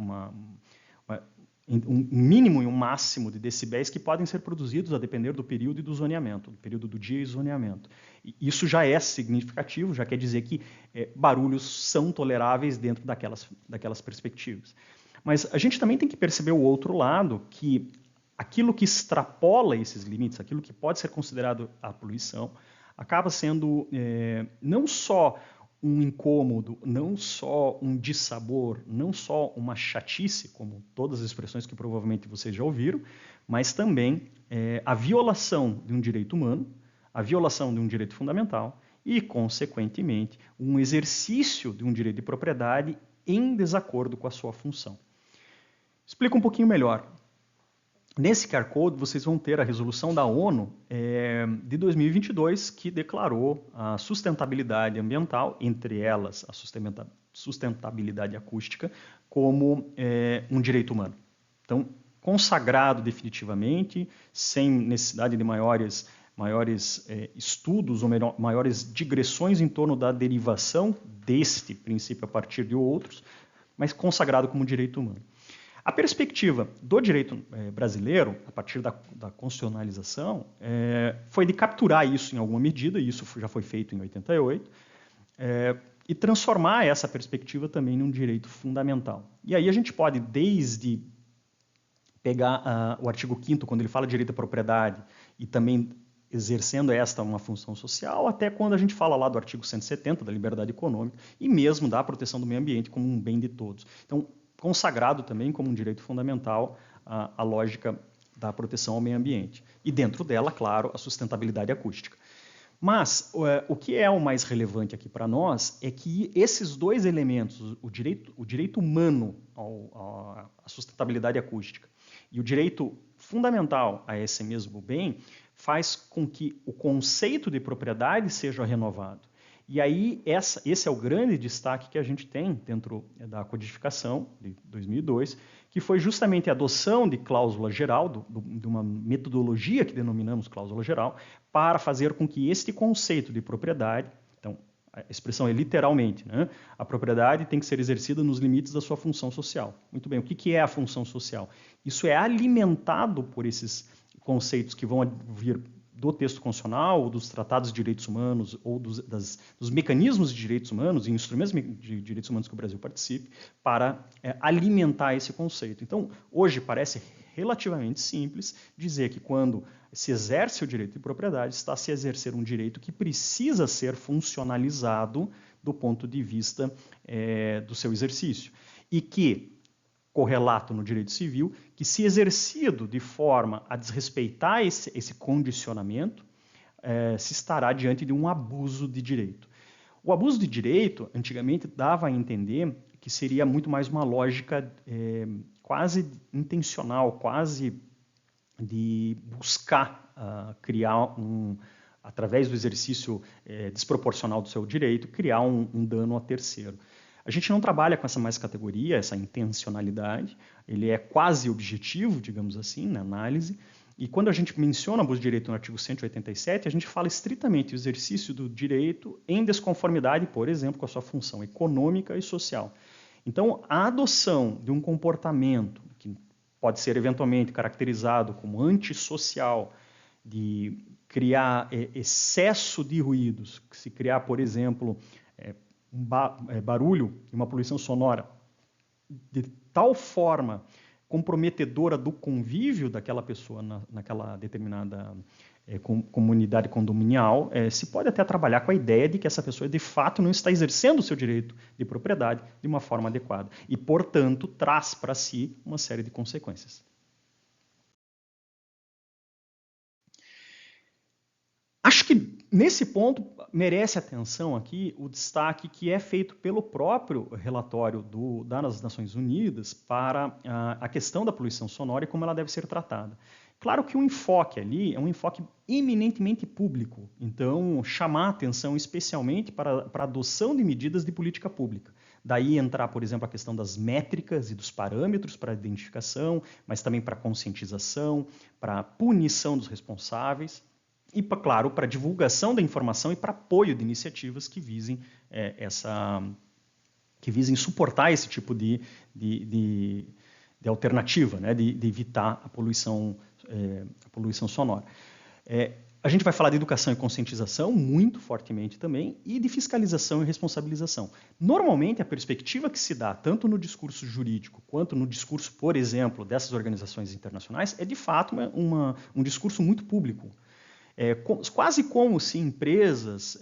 um mínimo e um máximo de decibéis que podem ser produzidos a depender do período e do zoneamento, do período do dia e zoneamento. E isso já é significativo, já quer dizer que barulhos são toleráveis dentro daquelas perspectivas. Mas a gente também tem que perceber o outro lado, que aquilo que extrapola esses limites, aquilo que pode ser considerado a poluição, acaba sendo não só um incômodo, não só um dissabor, não só uma chatice, como todas as expressões que provavelmente vocês já ouviram, mas também a violação de um direito humano, a violação de um direito fundamental e, consequentemente, um exercício de um direito de propriedade em desacordo com a sua função. Explico um pouquinho melhor. Nesse QR Code, vocês vão ter a resolução da ONU de 2022, que declarou a sustentabilidade ambiental, entre elas a sustentabilidade acústica, como um direito humano. Então, consagrado definitivamente, sem necessidade de maiores estudos ou maiores digressões em torno da derivação deste princípio a partir de outros, mas consagrado como direito humano. A perspectiva do direito brasileiro, a partir da constitucionalização, foi de capturar isso em alguma medida, e isso já foi feito em 88, e transformar essa perspectiva também num direito fundamental. E aí a gente pode, desde pegar o artigo 5º, quando ele fala de direito à propriedade, e também exercendo uma função social, até quando a gente fala lá do artigo 170, da liberdade econômica, e mesmo da proteção do meio ambiente como um bem de todos. Então, consagrado também como um direito fundamental a lógica da proteção ao meio ambiente. E dentro dela, claro, a sustentabilidade acústica. Mas o que é o mais relevante aqui para nós é que esses dois elementos, o direito humano à sustentabilidade acústica e o direito fundamental a esse mesmo bem, faz com que o conceito de propriedade seja renovado. E aí, esse é o grande destaque que a gente tem dentro da codificação de 2002, que foi justamente a adoção de cláusula geral, de uma metodologia que denominamos cláusula geral, para fazer com que este conceito de propriedade, então, a expressão é literalmente, né? A propriedade tem que ser exercida nos limites da sua função social. Muito bem, o que é a função social? Isso é alimentado por esses conceitos que vão vir do texto constitucional, ou dos tratados de direitos humanos, ou dos mecanismos de direitos humanos e instrumentos de direitos humanos que o Brasil participe, para alimentar esse conceito. Então, hoje parece relativamente simples dizer que quando se exerce o direito de propriedade, está se exercer um direito que precisa ser funcionalizado do ponto de vista do seu exercício. E que, correlato no direito civil, que se exercido de forma a desrespeitar esse condicionamento, se estará diante de um abuso de direito. O abuso de direito, antigamente, dava a entender que seria muito mais uma lógica quase intencional, quase de buscar criar através do exercício desproporcional do seu direito, criar um dano a terceiro. A gente não trabalha com essa mais categoria, essa intencionalidade, ele é quase objetivo, digamos assim, na análise, e quando a gente menciona abuso de direito no artigo 187, a gente fala estritamente do exercício do direito em desconformidade, por exemplo, com a sua função econômica e social. Então, a adoção de um comportamento que pode ser eventualmente caracterizado como antissocial, de criar excesso de ruídos, se criar, por exemplo, barulho e uma poluição sonora de tal forma comprometedora do convívio daquela pessoa naquela determinada comunidade condominial, se pode até trabalhar com a ideia de que essa pessoa de fato não está exercendo o seu direito de propriedade de uma forma adequada e, portanto, traz para si uma série de consequências. Acho que nesse ponto merece atenção aqui o destaque que é feito pelo próprio relatório das Nações Unidas para a questão da poluição sonora e como ela deve ser tratada. Claro que o enfoque ali é um enfoque eminentemente público, então chamar atenção especialmente para a adoção de medidas de política pública. Daí entrar, por exemplo, a questão das métricas e dos parâmetros para identificação, mas também para conscientização, para punição dos responsáveis e, claro, para divulgação da informação e para apoio de iniciativas que visem suportar esse tipo de alternativa, né, de evitar a poluição sonora. A gente vai falar de educação e conscientização muito fortemente também e de fiscalização e responsabilização. Normalmente, a perspectiva que se dá, tanto no discurso jurídico quanto no discurso, por exemplo, dessas organizações internacionais, é de fato um discurso muito público. Quase como se empresas,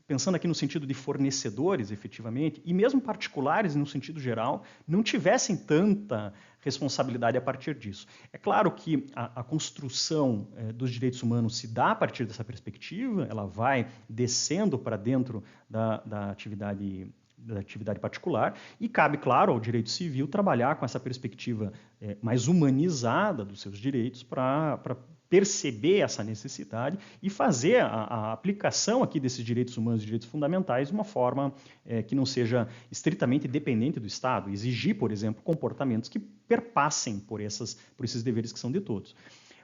pensando aqui no sentido de fornecedores, efetivamente, e mesmo particulares no sentido geral, não tivessem tanta responsabilidade a partir disso. É claro que a construção dos direitos humanos se dá a partir dessa perspectiva, ela vai descendo para dentro da atividade particular, e cabe, claro, ao direito civil trabalhar com essa perspectiva mais humanizada dos seus direitos para perceber essa necessidade e fazer a aplicação aqui desses direitos humanos e direitos fundamentais de uma forma que não seja estritamente dependente do Estado, exigir, por exemplo, comportamentos que perpassem por esses deveres que são de todos.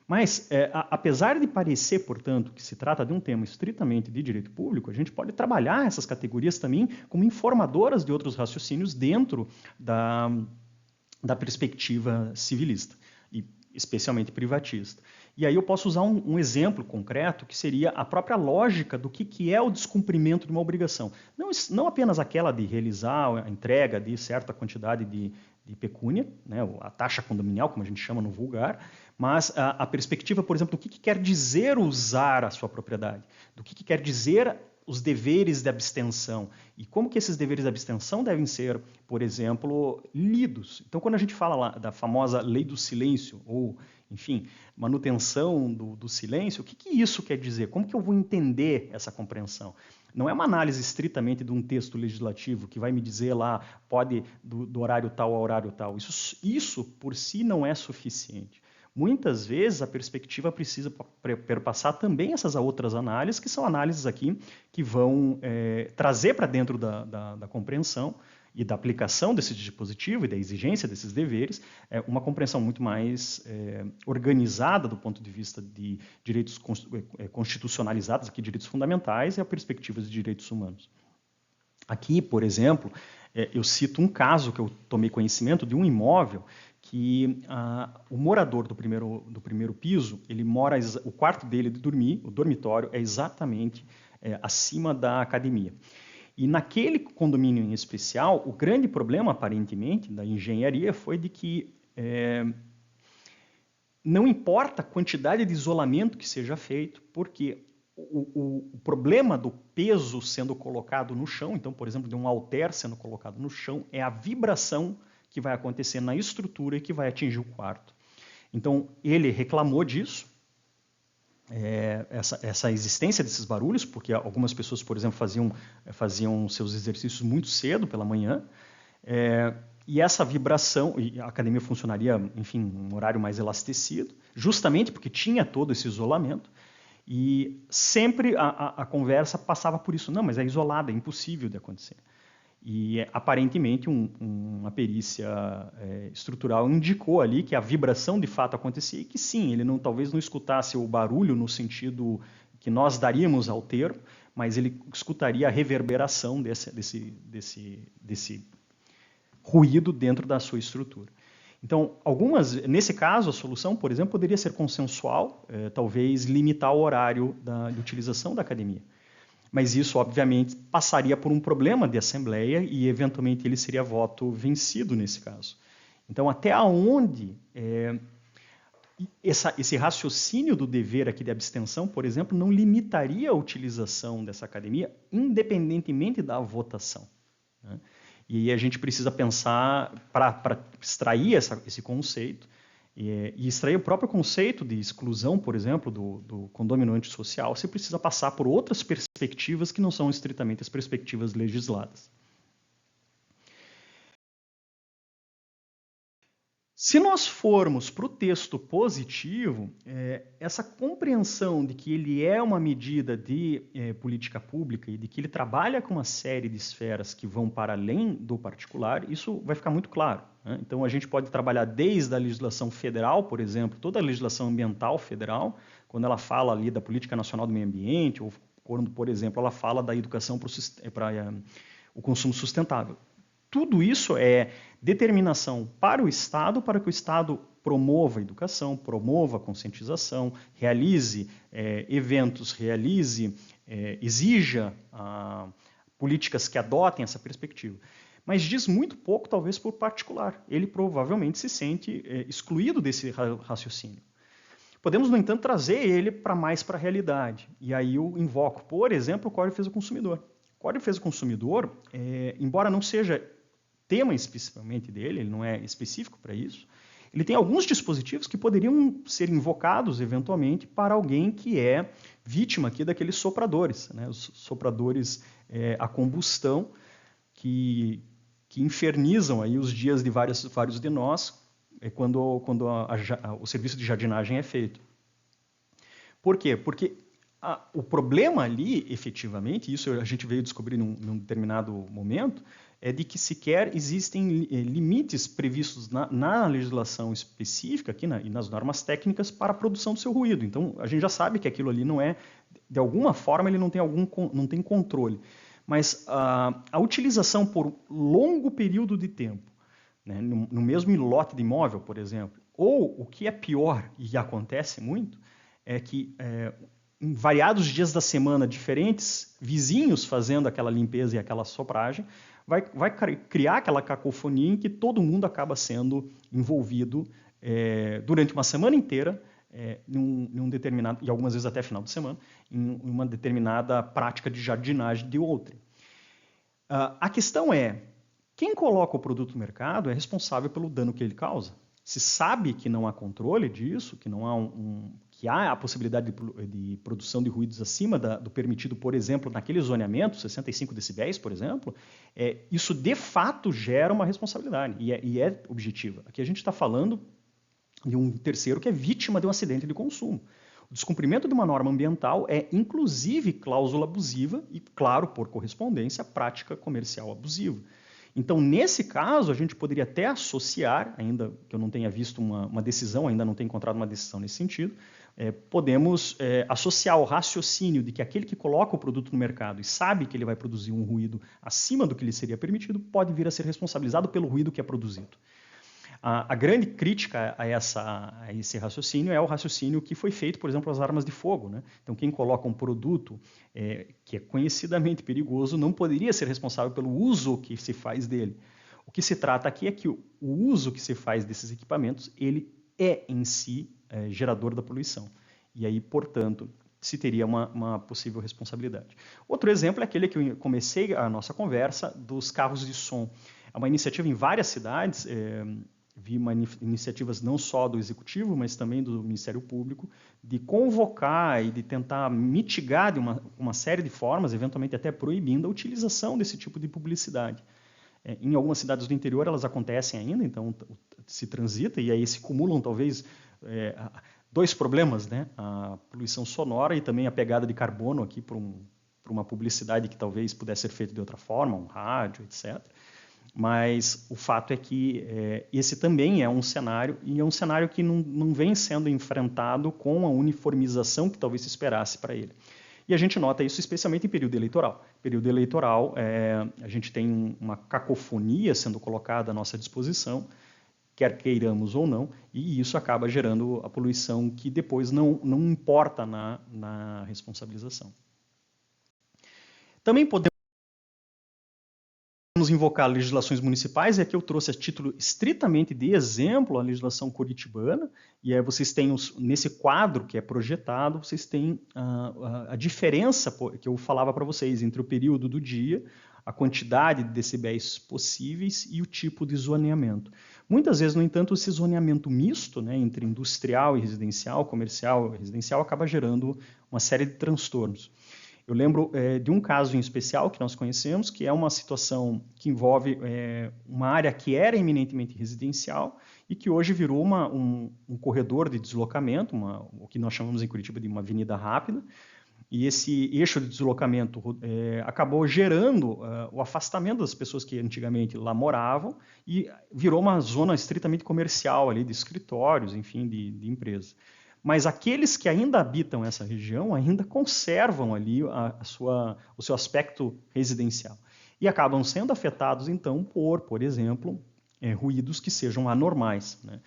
Mas, apesar de parecer, portanto, que se trata de um tema estritamente de direito público, a gente pode trabalhar essas categorias também como informadoras de outros raciocínios dentro da perspectiva civilista, e especialmente privatista. E aí eu posso usar um exemplo concreto, que seria a própria lógica do que é o descumprimento de uma obrigação. Não apenas aquela de realizar a entrega de certa quantidade de pecúnia, né, a taxa condominial, como a gente chama no vulgar, mas a perspectiva, por exemplo, do que quer dizer usar a sua propriedade, do que quer dizer os deveres de abstenção e como que esses deveres de abstenção devem ser, por exemplo, lidos. Então, quando a gente fala lá da famosa lei do silêncio, ou, enfim, manutenção do silêncio, o que isso quer dizer? Como que eu vou entender essa compreensão? Não é uma análise estritamente de um texto legislativo que vai me dizer lá, pode do horário tal ao horário tal. Isso por si não é suficiente. Muitas vezes a perspectiva precisa perpassar também essas outras análises, que são análises aqui que vão trazer para dentro da compreensão e da aplicação desse dispositivo e da exigência desses deveres uma compreensão muito mais organizada do ponto de vista de direitos constitucionalizados, aqui direitos fundamentais e a perspectiva de direitos humanos. Aqui, por exemplo, eu cito um caso que eu tomei conhecimento de um imóvel que o morador do primeiro piso, ele mora, o quarto dele de dormir, o dormitório, é exatamente acima da academia. E naquele condomínio em especial, o grande problema, aparentemente, da engenharia foi de que não importa a quantidade de isolamento que seja feito, porque o problema do peso sendo colocado no chão, então, por exemplo, de um halter sendo colocado no chão, é a vibração que vai acontecer na estrutura e que vai atingir o quarto. Então, ele reclamou disso, essa existência desses barulhos, porque algumas pessoas, por exemplo, faziam seus exercícios muito cedo pela manhã, e essa vibração, e a academia funcionaria, enfim, um horário mais elastecido, justamente porque tinha todo esse isolamento, e sempre a conversa passava por isso. Não, mas é isolada, é impossível de acontecer. E, aparentemente, uma perícia estrutural indicou ali que a vibração de fato acontecia e que, sim, ele talvez não escutasse o barulho no sentido que nós daríamos ao termo, mas ele escutaria a reverberação desse ruído dentro da sua estrutura. Então, nesse caso, a solução, por exemplo, poderia ser consensual, talvez limitar o horário de utilização da academia. Mas isso, obviamente, passaria por um problema de assembleia e, eventualmente, ele seria voto vencido nesse caso. Então, até onde esse raciocínio do dever aqui de abstenção, por exemplo, não limitaria a utilização dessa academia, independentemente da votação, né? E aí a gente precisa pensar, para extrair esse conceito, e extrair o próprio conceito de exclusão, por exemplo, do condômino antissocial, você precisa passar por outras perspectivas que não são estritamente as perspectivas legisladas. Se nós formos para o texto positivo, essa compreensão de que ele é uma medida de política pública e de que ele trabalha com uma série de esferas que vão para além do particular, isso vai ficar muito claro, né? Então, a gente pode trabalhar desde a legislação federal, por exemplo, toda a legislação ambiental federal, quando ela fala ali da Política Nacional do Meio Ambiente, ou quando, por exemplo, ela fala da educação para o consumo sustentável. Tudo isso é determinação para o Estado, para que o Estado promova a educação, promova a conscientização, realize eventos, exija políticas que adotem essa perspectiva. Mas diz muito pouco, talvez, por particular. Ele provavelmente se sente excluído desse raciocínio. Podemos, no entanto, trazer ele mais para a realidade. E aí eu invoco, por exemplo, o Código de Defesa do Consumidor. O Código de Defesa do Consumidor, embora não seja tema especificamente dele, ele não é específico para isso, ele tem alguns dispositivos que poderiam ser invocados, eventualmente, para alguém que é vítima aqui daqueles sopradores, né? Os sopradores a combustão que infernizam aí os dias de vários de nós quando o serviço de jardinagem é feito. Por quê? Porque o problema ali, efetivamente, isso a gente veio descobrir num determinado momento, é de que sequer existem limites previstos na legislação específica aqui e nas normas técnicas para a produção do seu ruído. Então, a gente já sabe que aquilo ali não é, de alguma forma, ele não tem controle. Mas a utilização por longo período de tempo, né, no mesmo lote de imóvel, por exemplo, ou o que é pior, e acontece muito, é que em variados dias da semana diferentes, vizinhos fazendo aquela limpeza e aquela sopragem, vai criar aquela cacofonia em que todo mundo acaba sendo envolvido durante uma semana inteira, num determinado, e algumas vezes até final de semana, em uma determinada prática de jardinagem de outrem. A questão é, quem coloca o produto no mercado é responsável pelo dano que ele causa. Se sabe que não há controle disso, que não há que há a possibilidade de produção de ruídos acima do permitido, por exemplo, naquele zoneamento, 65 decibéis, por exemplo, isso de fato gera uma responsabilidade e é objetiva. Aqui a gente está falando de um terceiro que é vítima de um acidente de consumo. O descumprimento de uma norma ambiental é, inclusive, cláusula abusiva e, claro, por correspondência, prática comercial abusiva. Então, nesse caso, a gente poderia até associar, ainda que eu não tenha visto uma decisão, ainda não tenho encontrado uma decisão nesse sentido, podemos associar o raciocínio de que aquele que coloca o produto no mercado e sabe que ele vai produzir um ruído acima do que lhe seria permitido, pode vir a ser responsabilizado pelo ruído que é produzido. A grande crítica a esse raciocínio é o raciocínio que foi feito, por exemplo, às armas de fogo, né? Então, quem coloca um produto que é conhecidamente perigoso não poderia ser responsável pelo uso que se faz dele. O que se trata aqui é que o uso que se faz desses equipamentos, ele é em si gerador da poluição. E aí, portanto, se teria uma possível responsabilidade. Outro exemplo é aquele que eu comecei a nossa conversa dos carros de som. É uma iniciativa em várias cidades, vi iniciativas não só do Executivo, mas também do Ministério Público, de convocar e de tentar mitigar de uma série de formas, eventualmente até proibindo a utilização desse tipo de publicidade. Em algumas cidades do interior elas acontecem ainda, então se transita e aí se acumulam talvez dois problemas, né? A poluição sonora e também a pegada de carbono aqui para uma publicidade que talvez pudesse ser feita de outra forma, um rádio, etc. Mas o fato é que esse também é um cenário, e é um cenário que não vem sendo enfrentado com a uniformização que talvez se esperasse para ele. E a gente nota isso especialmente em período eleitoral. Período eleitoral, a gente tem uma cacofonia sendo colocada à nossa disposição, quer queiramos ou não, e isso acaba gerando a poluição que depois não importa na responsabilização. Também podemos invocar legislações municipais, e aqui eu trouxe a título estritamente de exemplo a legislação curitibana, e aí vocês têm, nesse quadro que é projetado, vocês têm a diferença que eu falava para vocês entre o período do dia, a quantidade de decibéis possíveis e o tipo de zoneamento. Muitas vezes, no entanto, esse zoneamento misto, né, entre industrial e residencial, comercial e residencial, acaba gerando uma série de transtornos. Eu lembro de um caso em especial que nós conhecemos, que é uma situação que envolve uma área que era eminentemente residencial e que hoje virou um corredor de deslocamento, o que nós chamamos em Curitiba de uma avenida rápida, e esse eixo de deslocamento acabou gerando o afastamento das pessoas que antigamente lá moravam e virou uma zona estritamente comercial ali, de escritórios, enfim, de empresas. Mas aqueles que ainda habitam essa região ainda conservam ali o seu aspecto residencial e acabam sendo afetados, então, por exemplo, ruídos que sejam anormais, né?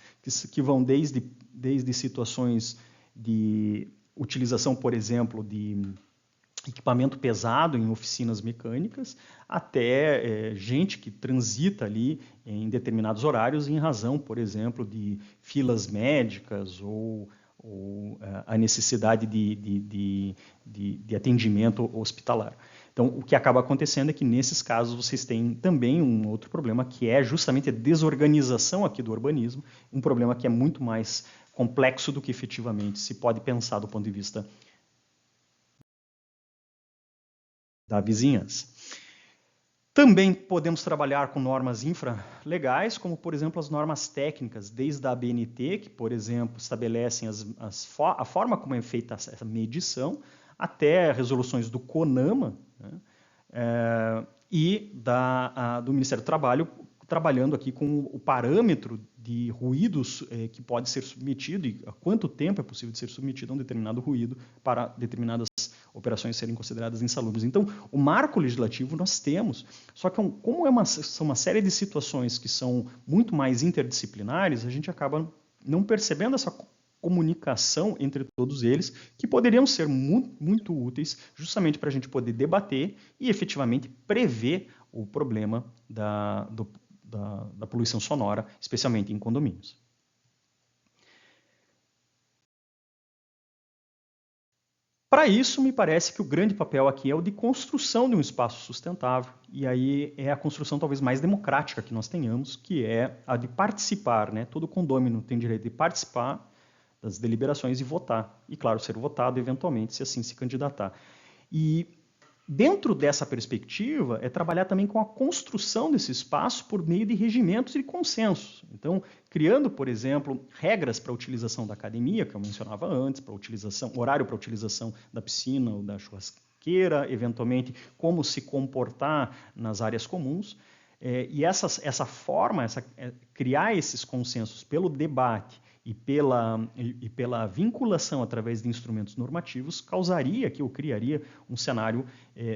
que vão desde situações de utilização, por exemplo, de equipamento pesado em oficinas mecânicas, até gente que transita ali em determinados horários em razão, por exemplo, de filas médicas ou a necessidade de atendimento hospitalar. Então, o que acaba acontecendo é que, nesses casos, vocês têm também um outro problema, que é justamente a desorganização aqui do urbanismo, um problema que é muito mais complexo do que efetivamente se pode pensar do ponto de vista da vizinhança. Também podemos trabalhar com normas infralegais, como, por exemplo, as normas técnicas, desde a ABNT, que, por exemplo, estabelecem a forma como é feita essa medição, até resoluções do CONAMA, né, e do Ministério do Trabalho, trabalhando aqui com o parâmetro de ruídos que pode ser submetido e a quanto tempo é possível de ser submetido a um determinado ruído para determinadas operações serem consideradas insalubres. Então, o marco legislativo nós temos, só que como são uma série de situações que são muito mais interdisciplinares, a gente acaba não percebendo essa comunicação entre todos eles, que poderiam ser muito, muito úteis justamente para a gente poder debater e efetivamente prever o problema da poluição sonora, especialmente em condomínios. Para isso, me parece que o grande papel aqui é o de construção de um espaço sustentável, e aí é a construção talvez mais democrática que nós tenhamos, que é a de participar, né? Todo condômino tem direito de participar das deliberações e votar, e claro, ser votado eventualmente, se assim se candidatar. E dentro dessa perspectiva, é trabalhar também com a construção desse espaço por meio de regimentos e consensos. Então, criando, por exemplo, regras para a utilização da academia, que eu mencionava antes, horário para a utilização da piscina ou da churrasqueira, eventualmente como se comportar nas áreas comuns. E essa forma, criar esses consensos pelo debate e pela vinculação através de instrumentos normativos, criaria um cenário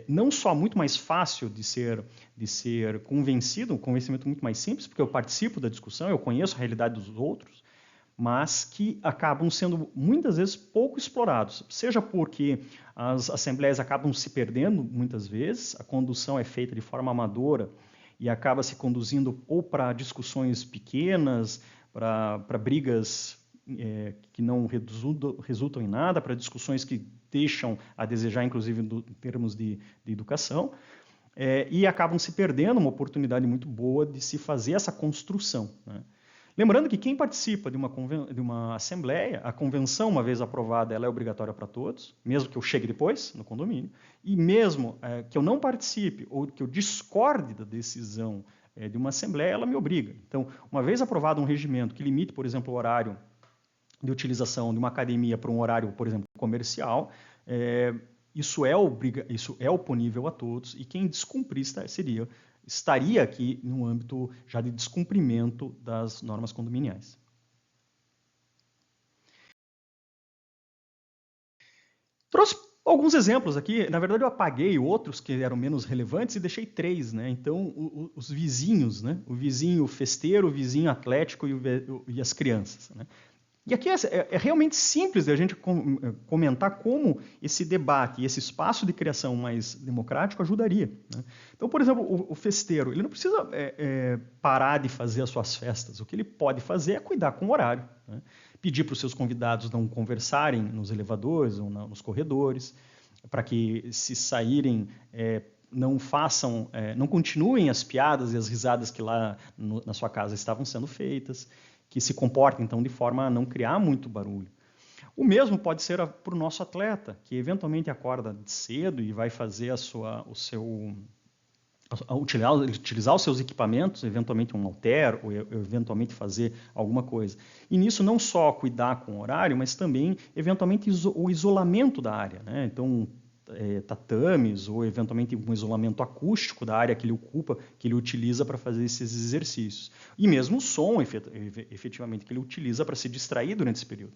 não só muito mais fácil de ser convencido, um convencimento muito mais simples, porque eu participo da discussão, eu conheço a realidade dos outros, mas que acabam sendo muitas vezes pouco explorados, seja porque as assembleias acabam se perdendo muitas vezes, a condução é feita de forma amadora e acaba se conduzindo ou para discussões pequenas, para brigas que não resultam em nada, para discussões que deixam a desejar, inclusive em termos de educação, e acabam se perdendo uma oportunidade muito boa de se fazer essa construção, né? Lembrando que quem participa de uma assembleia, a convenção, uma vez aprovada, ela é obrigatória para todos, mesmo que eu chegue depois no condomínio, e mesmo que eu não participe ou que eu discorde da decisão de uma assembleia, ela me obriga. Então, uma vez aprovado um regimento que limite, por exemplo, o horário de utilização de uma academia para um horário, por exemplo, comercial, isso é oponível a todos, e quem descumprir estaria aqui no âmbito já de descumprimento das normas condominiais. Trouxe alguns exemplos aqui. Na verdade, eu apaguei outros que eram menos relevantes e deixei 3, né? Então, os vizinhos, né? O vizinho festeiro, o vizinho atlético e as crianças, né? E aqui é realmente simples de a gente comentar como esse debate e esse espaço de criação mais democrático ajudaria, né? Então, por exemplo, o festeiro, ele não precisa parar de fazer as suas festas. O que ele pode fazer é cuidar com o horário, né? Pedir para os seus convidados não conversarem nos elevadores ou nos corredores, para que, se saírem, não continuem as piadas e as risadas que lá na sua casa estavam sendo feitas, que se comportem, então, de forma a não criar muito barulho. O mesmo pode ser para o nosso atleta, que eventualmente acorda cedo e vai fazer utilizar os seus equipamentos, eventualmente um halter, ou eventualmente fazer alguma coisa. E nisso não só cuidar com o horário, mas também, eventualmente, o isolamento da área, né? Então, tatames, ou eventualmente um isolamento acústico da área que ele ocupa, que ele utiliza para fazer esses exercícios. E mesmo o som, efetivamente, que ele utiliza para se distrair durante esse período.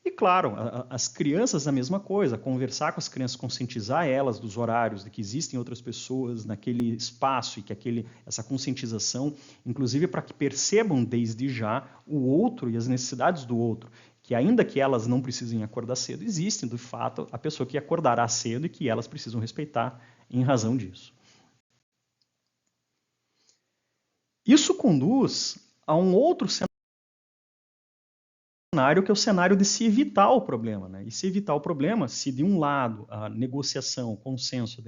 E, claro, as crianças a mesma coisa, conversar com as crianças, conscientizar elas dos horários, de que existem outras pessoas naquele espaço e que essa conscientização, inclusive para que percebam desde já o outro e as necessidades do outro, que ainda que elas não precisem acordar cedo, existe, de fato, a pessoa que acordará cedo e que elas precisam respeitar em razão disso. Isso conduz a um outro cenário, que é o cenário de se evitar o problema, né? E se evitar o problema, se de um lado a negociação, o consenso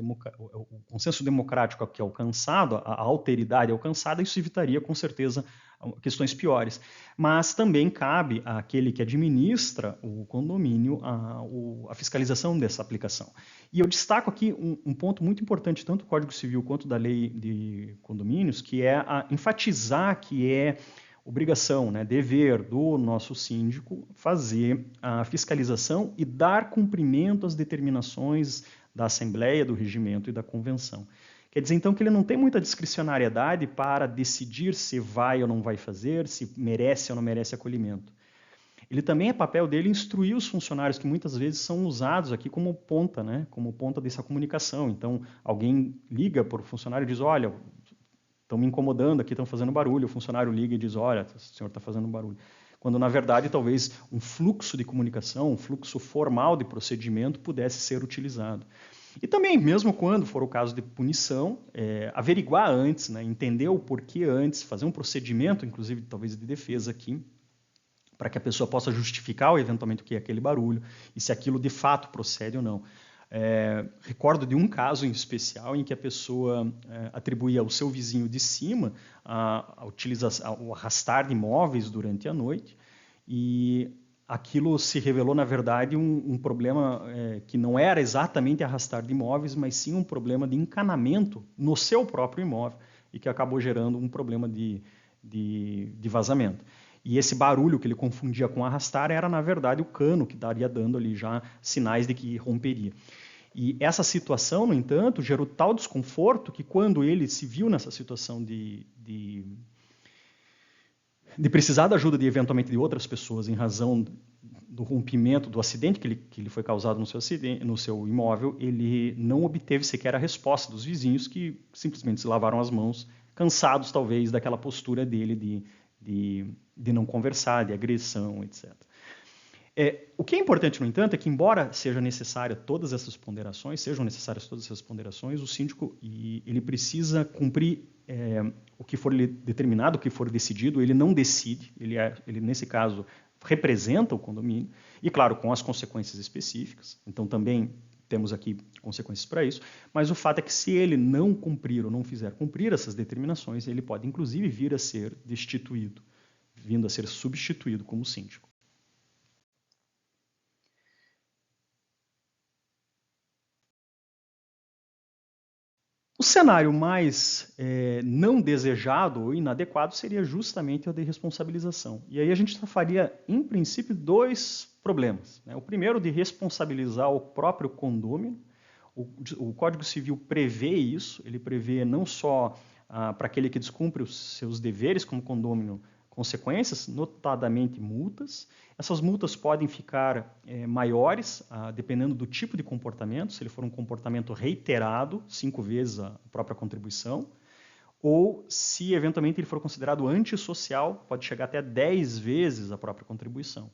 democrático que é alcançado, a alteridade alcançada, isso evitaria com certeza questões piores. Mas também cabe àquele que administra o condomínio a fiscalização dessa aplicação. E eu destaco aqui um ponto muito importante, tanto do Código Civil quanto da Lei de Condomínios, que é enfatizar que é obrigação, né, dever do nosso síndico fazer a fiscalização e dar cumprimento às determinações da Assembleia, do Regimento e da Convenção. Quer dizer, então, que ele não tem muita discricionariedade para decidir se vai ou não vai fazer, se merece ou não merece acolhimento. Ele também é papel dele instruir os funcionários, que muitas vezes são usados aqui como ponta, né, como ponta dessa comunicação. Então, alguém liga para o funcionário e diz, olha, estão me incomodando aqui, estão fazendo barulho. O funcionário liga e diz, olha, o senhor está fazendo barulho. Quando, na verdade, talvez um fluxo de comunicação, um fluxo formal de procedimento pudesse ser utilizado. E também, mesmo quando for o caso de punição, averiguar antes, né, entender o porquê antes, fazer um procedimento, inclusive, talvez de defesa aqui, para que a pessoa possa justificar eventualmente o que é aquele barulho e se aquilo de fato procede ou não. Recordo de um caso em especial em que a pessoa atribuía ao seu vizinho de cima o arrastar de móveis durante a noite, e aquilo se revelou, na verdade, um problema que não era exatamente arrastar de móveis, mas sim um problema de encanamento no seu próprio imóvel, e que acabou gerando um problema de vazamento. E esse barulho que ele confundia com arrastar era, na verdade, o cano que estaria dando ali já sinais de que romperia. E essa situação, no entanto, gerou tal desconforto que quando ele se viu nessa situação de precisar da ajuda eventualmente de outras pessoas em razão do rompimento, do acidente que lhe foi causado no seu imóvel, ele não obteve sequer a resposta dos vizinhos, que simplesmente se lavaram as mãos, cansados talvez daquela postura dele de não conversar, de agressão, etc. O que é importante, no entanto, é que, embora sejam necessárias todas essas ponderações, o síndico ele precisa cumprir o que for determinado, o que for decidido. Ele não decide, ele nesse caso representa o condomínio, e claro, com as consequências específicas. Então também temos aqui consequências para isso, mas o fato é que, se ele não cumprir ou não fizer cumprir essas determinações, ele pode inclusive vir a ser destituído, vindo a ser substituído como síndico. O cenário mais não desejado ou inadequado seria justamente o de responsabilização. E aí a gente faria, em princípio, dois problemas, né? O primeiro, de responsabilizar o próprio condômino. O Código Civil prevê isso, ele prevê não só para aquele que descumpre os seus deveres como condômino, consequências, notadamente multas. Essas multas podem ficar maiores, dependendo do tipo de comportamento. Se ele for um comportamento reiterado, 5 vezes a própria contribuição, ou se eventualmente ele for considerado antissocial, pode chegar até 10 vezes a própria contribuição.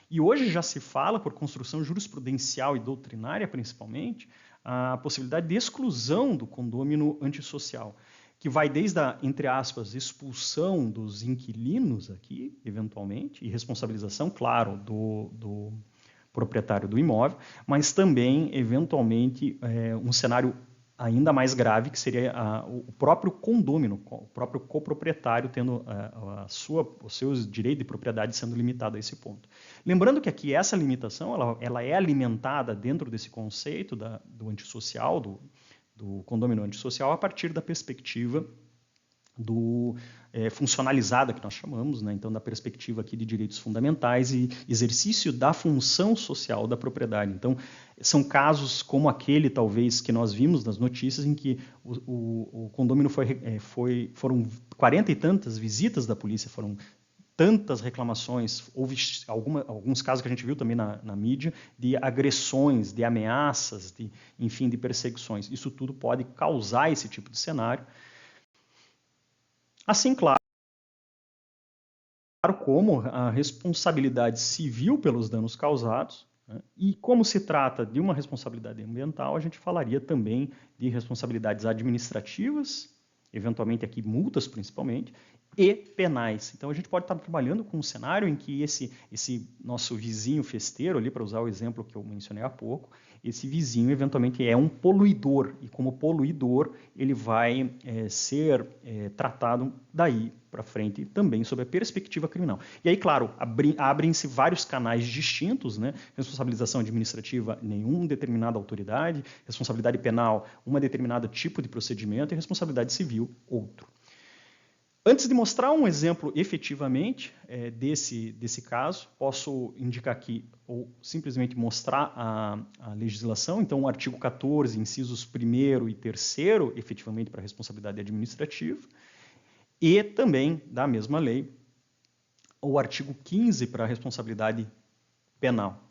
E hoje já se fala, por construção jurisprudencial e doutrinária principalmente, a possibilidade de exclusão do condômino antissocial, que vai desde a, entre aspas, expulsão dos inquilinos aqui, eventualmente, e responsabilização, claro, do proprietário do imóvel, mas também, eventualmente, um cenário ainda mais grave, que seria o próprio condômino, o próprio coproprietário tendo os seus direitos de propriedade sendo limitado a esse ponto. Lembrando que aqui essa limitação ela é alimentada dentro desse conceito do antissocial, do condômino antissocial, a partir da perspectiva funcionalizada, que nós chamamos, né? Então, da perspectiva aqui de direitos fundamentais e exercício da função social da propriedade. Então, são casos como aquele, talvez, que nós vimos nas notícias, em que o condômino foram 40 e tantas visitas da polícia, foram tantas reclamações, houve alguns casos que a gente viu também na mídia, de agressões, de ameaças, enfim, de perseguições. Isso tudo pode causar esse tipo de cenário. Assim, claro, como a responsabilidade civil pelos danos causados, né, e como se trata de uma responsabilidade ambiental, a gente falaria também de responsabilidades administrativas, eventualmente aqui multas principalmente, e penais. Então a gente pode estar trabalhando com um cenário em que esse nosso vizinho festeiro, ali para usar o exemplo que eu mencionei há pouco, esse vizinho eventualmente é um poluidor, e como poluidor ele vai ser tratado daí para frente também sob a perspectiva criminal. E aí, claro, abrem-se vários canais distintos, né? Responsabilização administrativa, nenhuma determinada autoridade, responsabilidade penal, uma determinada tipo de procedimento, e responsabilidade civil, outro. Antes de mostrar um exemplo efetivamente desse caso, posso indicar aqui, ou simplesmente mostrar a legislação. Então, o artigo 14, incisos 1º e 3º, efetivamente para a responsabilidade administrativa, e também, da mesma lei, o artigo 15 para a responsabilidade penal.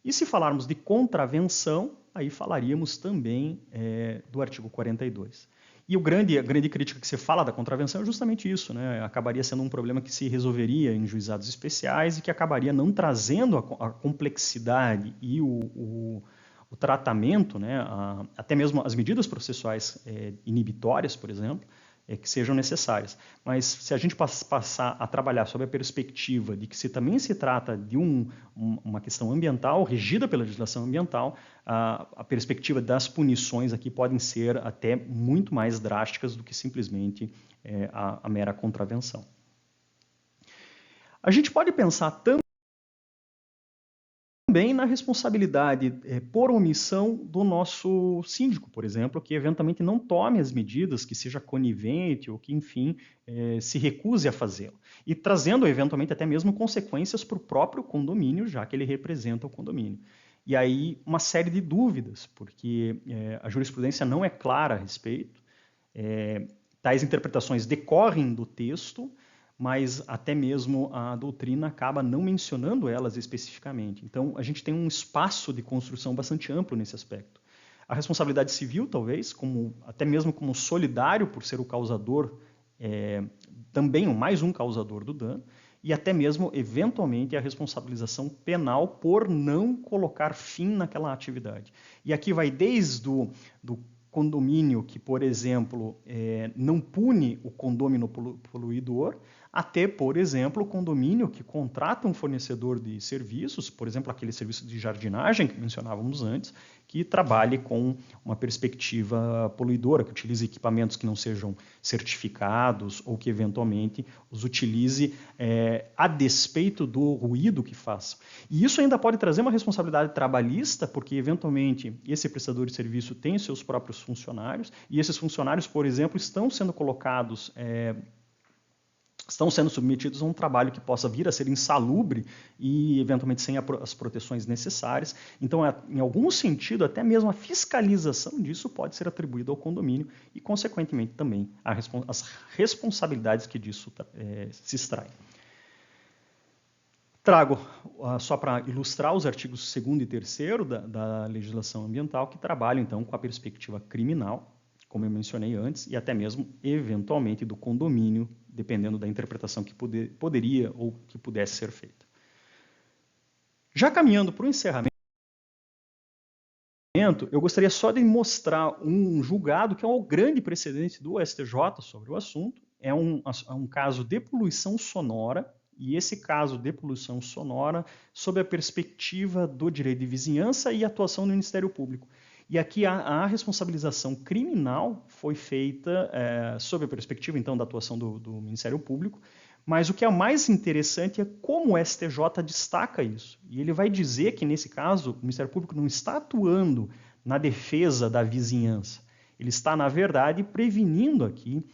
E se falarmos de contravenção, aí falaríamos também do artigo 42. E a grande crítica que se fala da contravenção é justamente isso, né? Acabaria sendo um problema que se resolveria em juizados especiais e que acabaria não trazendo a complexidade e o tratamento, né? Até mesmo as medidas processuais inibitórias, por exemplo, que sejam necessárias. Mas se a gente passar a trabalhar sob a perspectiva de que também se trata de uma questão ambiental, regida pela legislação ambiental, a perspectiva das punições aqui podem ser até muito mais drásticas do que simplesmente a mera contravenção. A gente pode pensar também na responsabilidade por omissão do nosso síndico, por exemplo, que eventualmente não tome as medidas, que seja conivente ou que, enfim, se recuse a fazê-lo. E trazendo, eventualmente, até mesmo consequências para o próprio condomínio, já que ele representa o condomínio. E aí, uma série de dúvidas, porque a jurisprudência não é clara a respeito, tais interpretações decorrem do texto, mas até mesmo a doutrina acaba não mencionando elas especificamente. Então, a gente tem um espaço de construção bastante amplo nesse aspecto. A responsabilidade civil, talvez, até mesmo como solidário por ser o causador, também mais um causador do dano, e até mesmo, eventualmente, a responsabilização penal por não colocar fim naquela atividade. E aqui vai desde do condomínio que, por exemplo, não pune o condômino poluidor, até, por exemplo, o condomínio que contrata um fornecedor de serviços, por exemplo, aquele serviço de jardinagem que mencionávamos antes, que trabalhe com uma perspectiva poluidora, que utilize equipamentos que não sejam certificados ou que, eventualmente, os utilize a despeito do ruído que façam. E isso ainda pode trazer uma responsabilidade trabalhista, porque, eventualmente, esse prestador de serviço tem seus próprios funcionários, e esses funcionários, por exemplo, estão sendo colocados... estão sendo submetidos a um trabalho que possa vir a ser insalubre e, eventualmente, sem as proteções necessárias. Então, em algum sentido, até mesmo a fiscalização disso pode ser atribuída ao condomínio e, consequentemente, também as responsabilidades que disso se extraem. Trago, só para ilustrar, os artigos 2º e 3º da legislação ambiental que trabalham, então, com a perspectiva criminal, como eu mencionei antes, e até mesmo, eventualmente, do condomínio, dependendo da interpretação que poderia ou que pudesse ser feita. Já caminhando para o encerramento, eu gostaria só de mostrar um julgado que é um grande precedente do STJ sobre o assunto. É um caso de poluição sonora, e esse caso de poluição sonora sob a perspectiva do direito de vizinhança e atuação do Ministério Público. E aqui a responsabilização criminal foi feita sob a perspectiva, então, da atuação do Ministério Público, mas o que é mais interessante é como o STJ destaca isso. E ele vai dizer que, nesse caso, o Ministério Público não está atuando na defesa da vizinhança. Ele está, na verdade, prevenindo aqui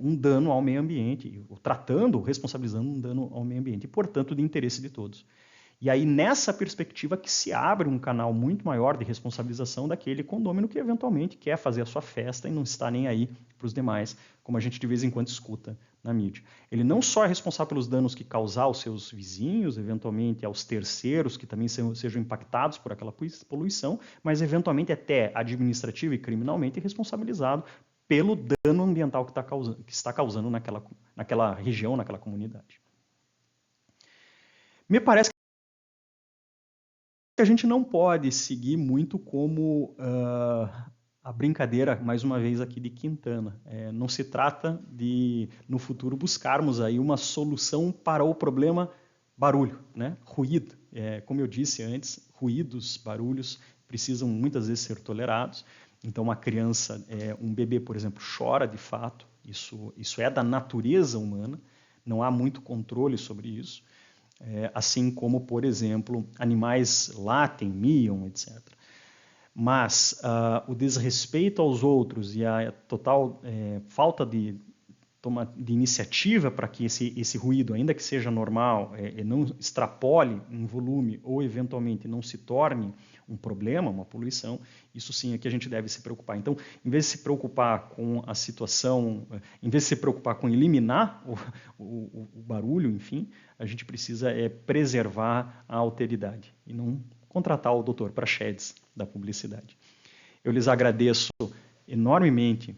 um dano ao meio ambiente, tratando, responsabilizando um dano ao meio ambiente, e, portanto, de interesse de todos. E aí, nessa perspectiva, que se abre um canal muito maior de responsabilização daquele condômino que, eventualmente, quer fazer a sua festa e não está nem aí para os demais, como a gente, de vez em quando, escuta na mídia. Ele não só é responsável pelos danos que causar aos seus vizinhos, eventualmente aos terceiros que também sejam impactados por aquela poluição, mas, eventualmente, até administrativo e criminalmente responsabilizado pelo dano ambiental que está causando naquela região, naquela comunidade. Me parece que a gente não pode seguir muito como a brincadeira, mais uma vez aqui, de Quintana. Não se trata de, no futuro, buscarmos aí uma solução para o problema barulho, né? Ruído. Como eu disse antes, ruídos, barulhos precisam muitas vezes ser tolerados. Então, uma criança, um bebê, por exemplo, chora de fato. Isso é da natureza humana. Não há muito controle sobre isso. Assim como, por exemplo, animais latem, miam, etc. Mas o desrespeito aos outros e a total falta de iniciativa para que esse ruído, ainda que seja normal, não extrapole em volume ou, eventualmente, não se torne um problema, uma poluição, isso sim é que a gente deve se preocupar. Então, em vez de se preocupar com a situação, em vez de se preocupar com eliminar o barulho, enfim, a gente precisa preservar a alteridade e não contratar o Dr. Praxedes da publicidade. Eu lhes agradeço enormemente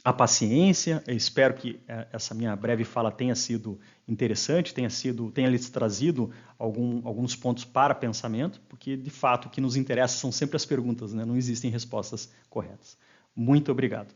a paciência. Eu espero que essa minha breve fala tenha sido interessante, tenha lhes trazido alguns pontos para pensamento, porque, de fato, o que nos interessa são sempre as perguntas, né? Não existem respostas corretas. Muito obrigado.